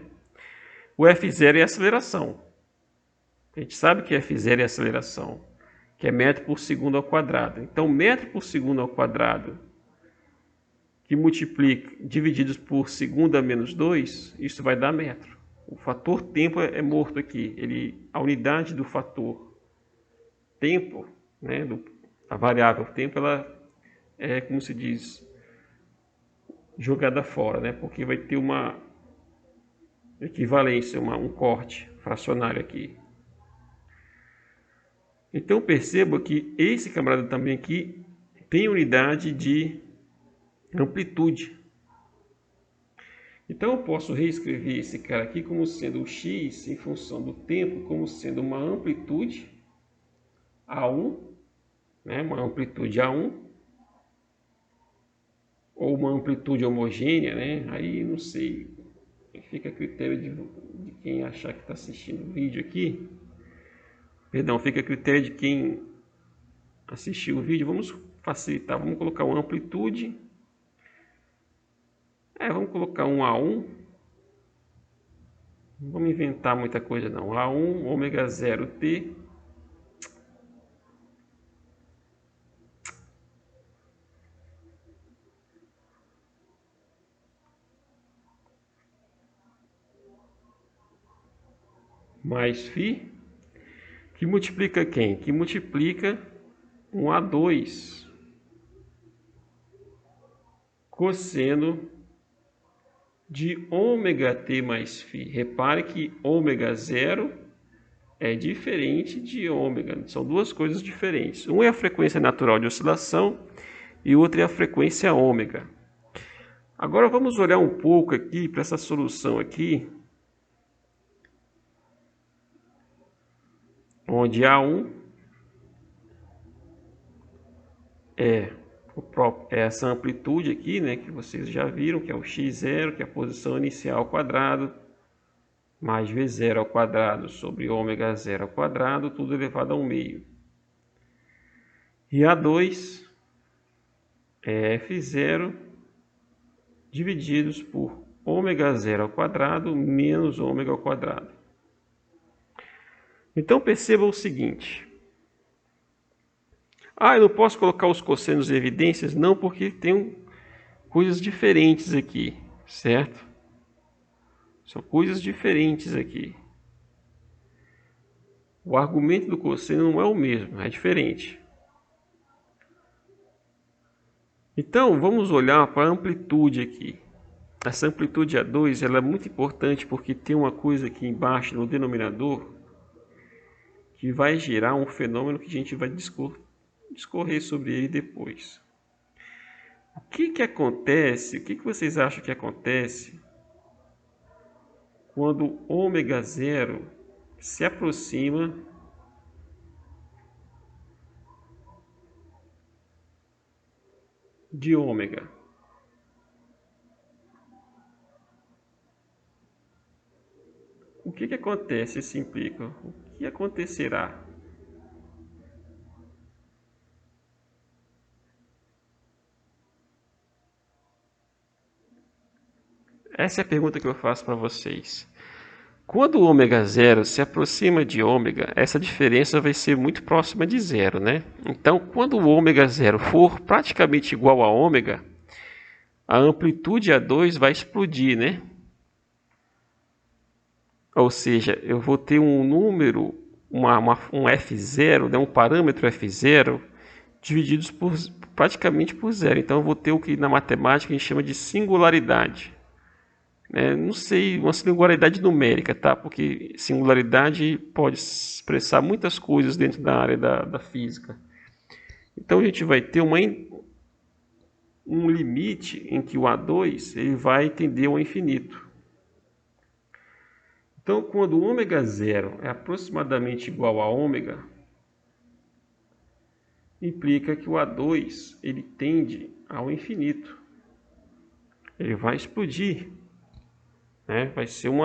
S1: O F0 é a aceleração. A gente sabe que F0 é a aceleração, que é metro por segundo ao quadrado. Então metro por segundo ao quadrado que multiplica, divididos por segunda menos 2, isso vai dar metro. O fator tempo é morto aqui. A unidade do fator tempo, né, a variável tempo, ela é, como se diz, jogada fora, né, porque vai ter uma equivalência, um corte fracionário aqui. Então perceba que esse camarada também aqui tem unidade de amplitude. Então eu posso reescrever esse cara aqui como sendo o x em função do tempo, como sendo uma amplitude A1, né, uma amplitude A1, ou uma amplitude homogênea, né? Aí não sei, fica a critério de quem achar que está assistindo o vídeo aqui. Perdão, fica a critério de quem assistiu o vídeo. Vamos facilitar, vamos colocar uma amplitude. Vamos colocar um A1 Não vamos inventar muita coisa não. A1 ômega 0t mais φ, que multiplica quem? Que multiplica um A2 cosseno de ômega t mais φ. Repare que ômega 0 é diferente de ômega, são duas coisas diferentes. Um é a frequência natural de oscilação e outra é a frequência ômega. Agora vamos olhar um pouco aqui para essa solução aqui, onde A1 é essa amplitude aqui, né, que vocês já viram, que é o x0, que é a posição inicial ao quadrado, mais v0 ao quadrado sobre ômega 0 ao quadrado, tudo elevado a 1/2. E A2 é f0 divididos por ômega 0 ao quadrado menos ômega ao quadrado. Então perceba o seguinte. Eu não posso colocar os cossenos em evidências? Não, porque tem coisas diferentes aqui, certo? São coisas diferentes aqui. O argumento do cosseno não é o mesmo, é diferente. Então, vamos olhar para a amplitude aqui. Essa amplitude A2 ela é muito importante porque tem uma coisa aqui embaixo no denominador que vai gerar um fenômeno que a gente vai discorrer sobre ele depois. O que acontece? O que vocês acham que acontece quando ômega 0 se aproxima de ômega? O que acontece? Isso implica. O que acontecerá? Essa é a pergunta que eu faço para vocês. Quando o ômega 0 se aproxima de ômega, essa diferença vai ser muito próxima de zero, né? Então, quando o ômega 0 for praticamente igual a ômega, a amplitude A2 vai explodir, né? Ou seja, eu vou ter um número, um F0, né? Um parâmetro F0, divididos praticamente por zero. Então, eu vou ter o que na matemática a gente chama de singularidade. Não sei, uma singularidade numérica, tá? Porque singularidade pode expressar muitas coisas dentro da área da física. Então a gente vai ter um limite em que o A2 ele vai tender ao infinito. Então quando o ômega 0 é aproximadamente igual a ômega, implica que o A2 ele tende ao infinito. Ele vai explodir. Vai ser um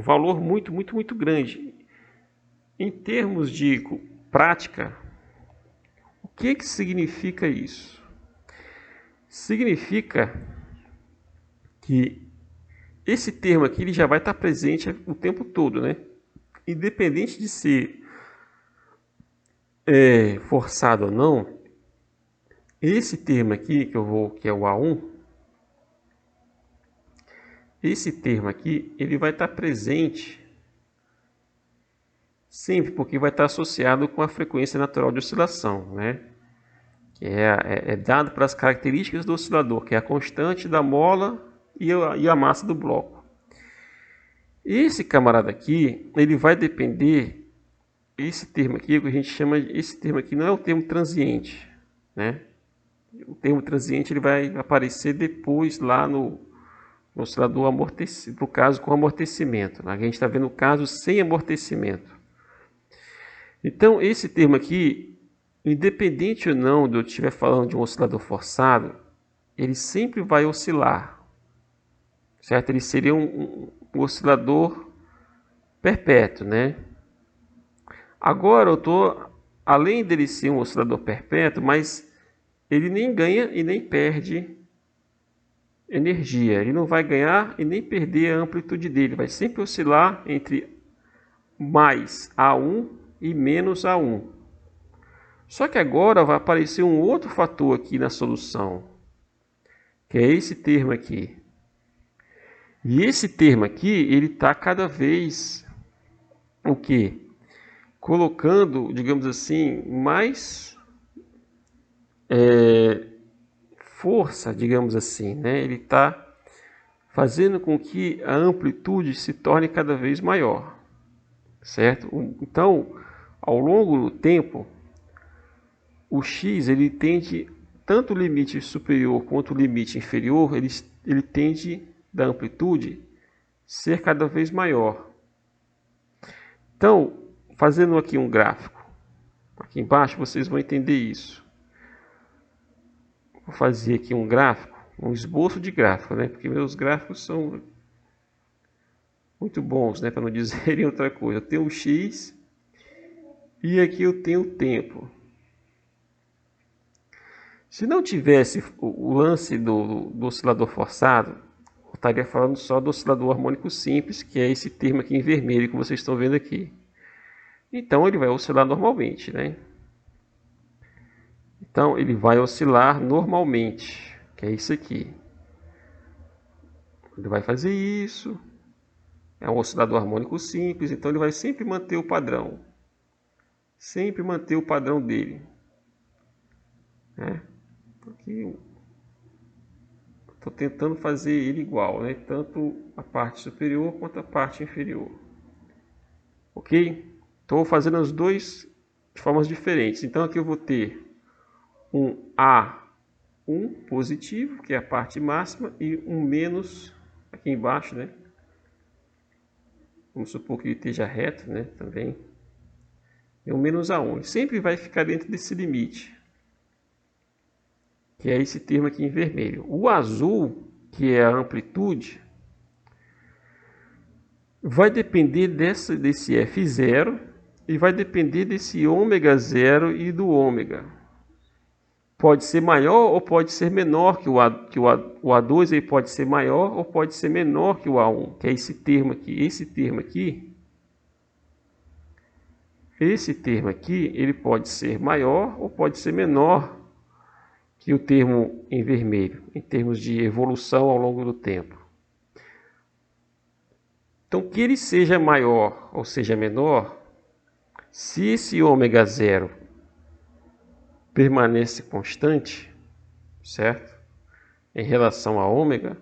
S1: valor muito grande. Em termos de prática, o que significa isso? Significa que esse termo aqui ele já vai estar presente o tempo todo, né? Independente de ser forçado ou não, esse termo aqui que é o A1, esse termo aqui, ele vai estar presente sempre, porque vai estar associado com a frequência natural de oscilação, né? Que é dado pelas características do oscilador, que é a constante da mola e a massa do bloco. Esse camarada aqui, ele vai depender, esse termo aqui, que a gente chama, esse termo aqui não é o termo transiente, né? O termo transiente ele vai aparecer depois lá no oscilador amortecido, no caso com amortecimento. A gente está vendo o caso sem amortecimento. Então, esse termo aqui, independente ou não de eu estiver falando de um oscilador forçado, ele sempre vai oscilar, certo? Ele seria um oscilador perpétuo, né? Agora eu estou, além dele ser um oscilador perpétuo, mas ele nem ganha e nem perde energia. Ele não vai ganhar e nem perder a amplitude dele. Vai sempre oscilar entre mais A1 e menos A1. Só que agora vai aparecer um outro fator aqui na solução, que é esse termo aqui. E esse termo aqui, ele está cada vez o quê? Colocando, digamos assim, mais força, digamos assim, né? Ele está fazendo com que a amplitude se torne cada vez maior, certo? Então, ao longo do tempo, o x ele tende, tanto o limite superior quanto o limite inferior, ele tende da amplitude ser cada vez maior. Então, fazendo aqui um gráfico, aqui embaixo vocês vão entender isso. Vou fazer aqui um gráfico, um esboço de gráfico, né? Porque meus gráficos são muito bons, né? Para não dizerem outra coisa. Eu tenho o x e aqui eu tenho o tempo. Se não tivesse o lance do oscilador forçado, eu estaria falando só do oscilador harmônico simples, que é esse termo aqui em vermelho que vocês estão vendo aqui. Então ele vai oscilar normalmente, né? Então ele vai oscilar normalmente, que é isso aqui. Ele vai fazer isso. É um oscilador harmônico simples, então ele vai sempre manter o padrão. Sempre manter o padrão dele. Né? Aqui estou tentando fazer ele igual, né? Tanto a parte superior quanto a parte inferior. Ok? Estou fazendo os dois de formas diferentes. Então aqui eu vou ter um A1 positivo, que é a parte máxima, e um menos aqui embaixo, né? Vamos supor que ele esteja reto, né? Também. E um menos A1. Ele sempre vai ficar dentro desse limite, que é esse termo aqui em vermelho. O azul, que é a amplitude, vai depender desse F0 e vai depender desse ômega 0 e do ômega. Pode ser maior ou pode ser menor que o A2, ele pode ser maior ou pode ser menor que o A1, que é esse termo aqui. Esse termo aqui, ele pode ser maior ou pode ser menor que o termo em vermelho, em termos de evolução ao longo do tempo. Então, que ele seja maior ou seja menor, se esse ômega 0 permanece constante, certo? Em relação a ômega,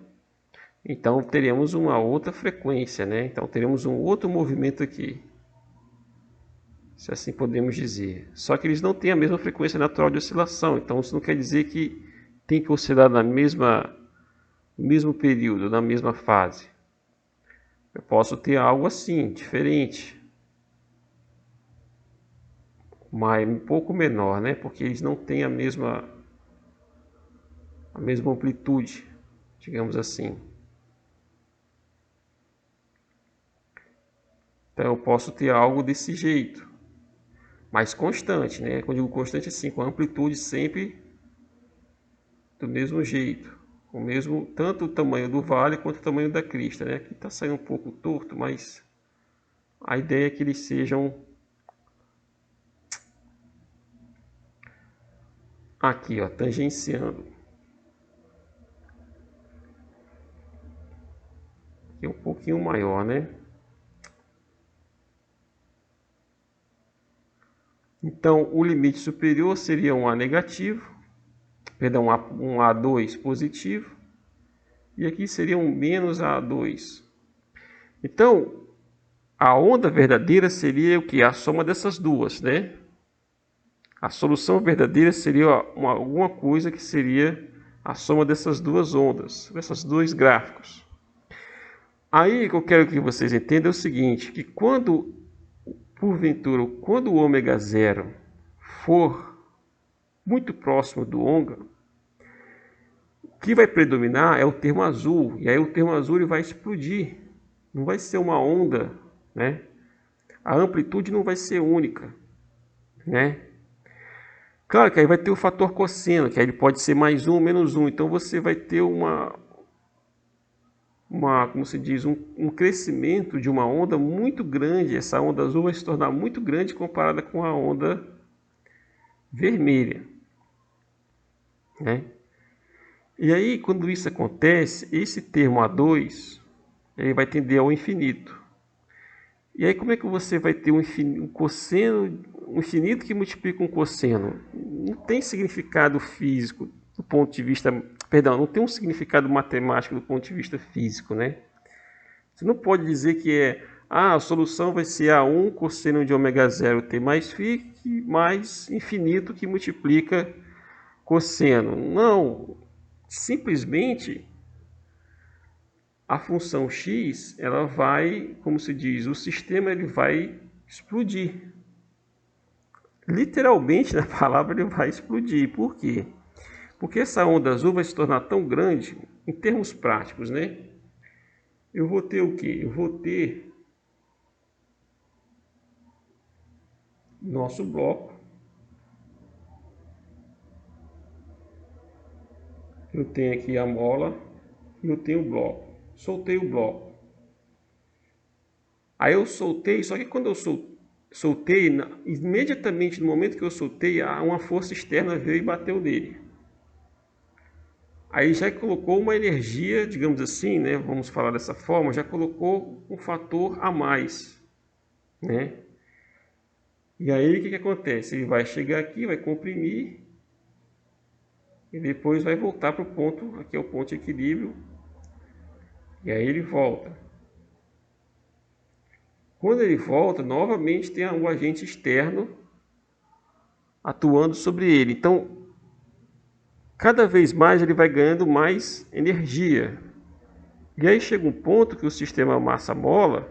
S1: então teremos uma outra frequência, né? Então teremos um outro movimento aqui, se assim podemos dizer. Só que eles não têm a mesma frequência natural de oscilação, então isso não quer dizer que tem que oscilar no mesmo período, na mesma fase. Eu posso ter algo assim, diferente, mas um pouco menor, né? Porque eles não têm a mesma amplitude, digamos assim. Então eu posso ter algo desse jeito, mais constante, né? Quando eu digo constante, assim, com a amplitude sempre do mesmo jeito, o mesmo, tanto o tamanho do vale quanto o tamanho da crista, né? Aqui está saindo um pouco torto, mas a ideia é que eles sejam aqui, ó, tangenciando. Aqui um pouquinho maior, né? Então, o limite superior seria um A negativo, perdão, um A2 positivo, e aqui seria um menos A2. Então, a onda verdadeira seria o que? A soma dessas duas, né? A solução verdadeira seria alguma coisa que seria a soma dessas duas ondas, desses dois gráficos. Aí que eu quero que vocês entendam é o seguinte, que quando, porventura, quando o ômega 0 for muito próximo do ômega, o que vai predominar é o termo azul, e aí o termo azul ele vai explodir, não vai ser uma onda, né? A amplitude não vai ser única, né? Claro que aí vai ter o fator cosseno, que aí ele pode ser mais 1 ou menos 1, então você vai ter como se diz, um crescimento de uma onda muito grande. Essa onda azul vai se tornar muito grande comparada com a onda vermelha, né? E aí, quando isso acontece, esse termo A2 ele vai tender ao infinito. E aí, como é que você vai ter um cosseno, um infinito que multiplica um cosseno? Não tem significado físico do ponto de vista, perdão, não tem um significado matemático do ponto de vista físico, né? Você não pode dizer que a solução vai ser A1 cosseno de ômega zero t mais φ mais infinito que multiplica cosseno. Não, simplesmente a função x, ela vai, como se diz, o sistema ele vai explodir. Literalmente, na palavra, ele vai explodir. Por quê? Porque essa onda azul vai se tornar tão grande, em termos práticos, né? Eu vou ter o quê? Eu vou ter nosso bloco. Eu tenho aqui a mola e eu tenho o bloco. Soltei o bloco. Aí eu soltei, só que quando eu soltei, imediatamente no momento que eu soltei, uma força externa veio e bateu nele. Aí já colocou uma energia, digamos assim, né? Vamos falar dessa forma, já colocou um fator a mais, né? E aí o que acontece? Ele vai chegar aqui, vai comprimir e depois vai voltar para o ponto, aqui é o ponto de equilíbrio, e aí ele volta. Quando ele volta, novamente tem um agente externo atuando sobre ele. Então, cada vez mais ele vai ganhando mais energia. E aí chega um ponto que o sistema massa-mola,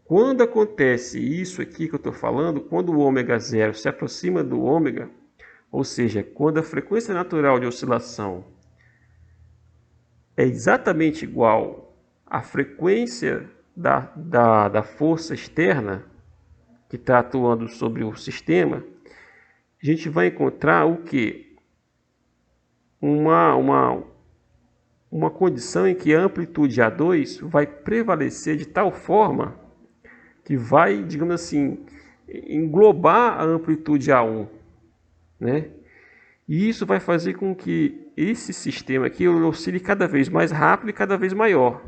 S1: quando acontece isso aqui que eu estou falando, quando o ômega zero se aproxima do ômega, ou seja, quando a frequência natural de oscilação é exatamente igual à frequência da força externa que está atuando sobre o sistema, a gente vai encontrar o que? Uma condição em que a amplitude A2 vai prevalecer de tal forma que vai, digamos assim, englobar a amplitude A1, né? E isso vai fazer com que esse sistema aqui oscile cada vez mais rápido e cada vez maior.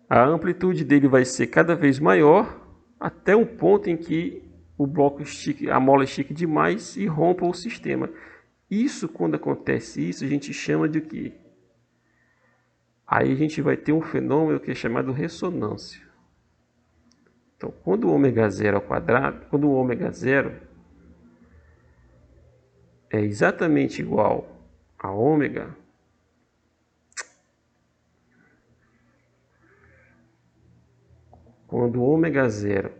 S1: A amplitude dele vai ser cada vez maior até um ponto em que o bloco estique, a mola estique demais e rompa o sistema. Isso, quando acontece isso, a gente chama de quê? Aí a gente vai ter um fenômeno que é chamado ressonância. Então, quando o ômega zero ao quadrado, quando o ômega zero é exatamente igual a ômega, quando o ômega zero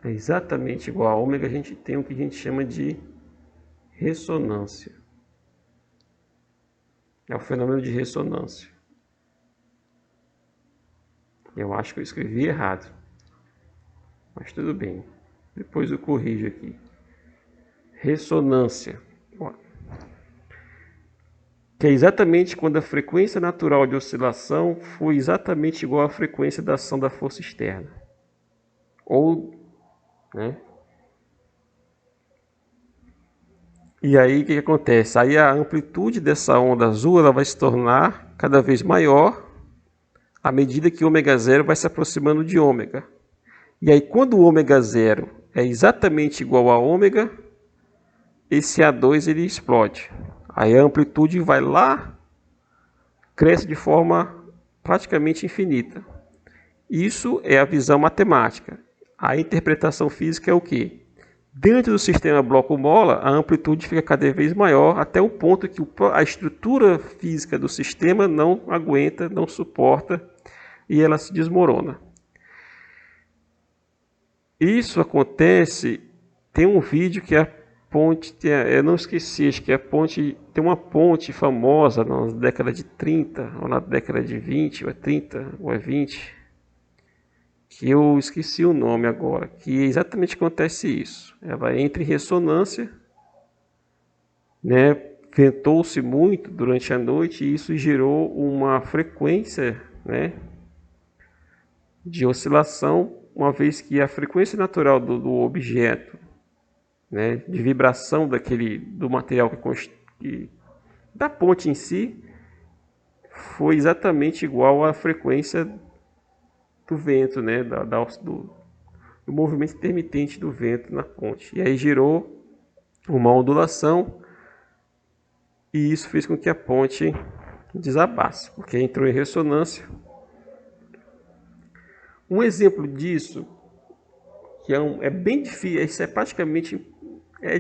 S1: é exatamente igual a ômega, a gente tem o que a gente chama de ressonância. É o fenômeno de ressonância. Eu acho que eu escrevi errado, mas tudo bem. Depois eu corrijo aqui. Ressonância, que é exatamente quando a frequência natural de oscilação foi exatamente igual à frequência da ação da força externa. Ou, né? E aí o que acontece? Aí a amplitude dessa onda azul ela vai se tornar cada vez maior à medida que o ômega zero vai se aproximando de ômega. E aí quando o ômega zero é exatamente igual a ômega, esse A2 ele explode. Aí a amplitude vai lá, cresce de forma praticamente infinita. Isso é a visão matemática. A interpretação física é o quê? Dentro do sistema bloco-mola, a amplitude fica cada vez maior até o ponto que a estrutura física do sistema não aguenta, não suporta e ela se desmorona. Isso acontece, tem um vídeo que é a ponte, eu não esqueci, acho que é a ponte, tem uma ponte famosa na década de 30, ou na década de 20, ou é 30, ou é 20, que eu esqueci o nome agora, que exatamente acontece isso. Ela entra em ressonância, né? ventou-se muito durante a noite e isso gerou uma frequência, né, de oscilação, uma vez que a frequência natural do objeto, né, de vibração do material da ponte em si, foi exatamente igual à frequência do vento, né, do movimento intermitente do vento na ponte. E aí gerou uma ondulação e isso fez com que a ponte desabasse, porque entrou em ressonância. Um exemplo disso, que é bem difícil, isso é praticamente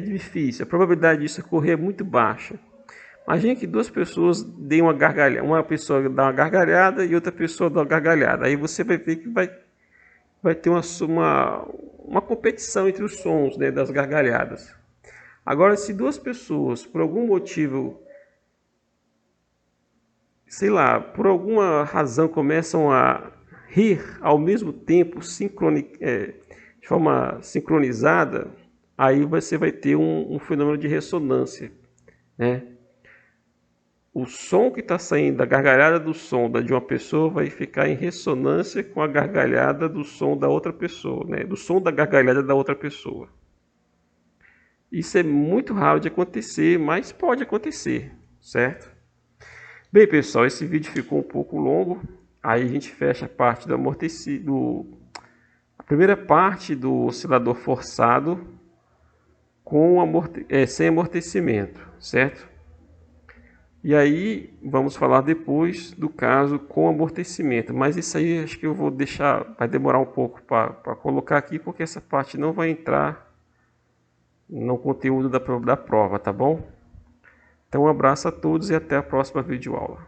S1: difícil, a probabilidade disso ocorrer é muito baixa. Imagine que duas pessoas deem uma gargalhada, uma pessoa dá uma gargalhada e outra pessoa dá uma gargalhada. Aí você vai ver que vai ter uma competição entre os sons, né, das gargalhadas. Agora, se duas pessoas, por algum motivo, sei lá, por alguma razão começam a rir ao mesmo tempo, de forma sincronizada, aí você vai ter um fenômeno de ressonância, né? O som que está saindo da gargalhada do som de uma pessoa vai ficar em ressonância com a gargalhada do som da outra pessoa, né? Do som da gargalhada da outra pessoa. Isso é muito raro de acontecer, mas pode acontecer, certo? Bem, pessoal, esse vídeo ficou um pouco longo. Aí a gente fecha a parte do a primeira parte do oscilador forçado sem amortecimento, certo? E aí vamos falar depois do caso com amortecimento, mas isso aí acho que eu vou deixar, vai demorar um pouco para colocar aqui, porque essa parte não vai entrar no conteúdo da prova, tá bom? Então um abraço a todos e até a próxima videoaula.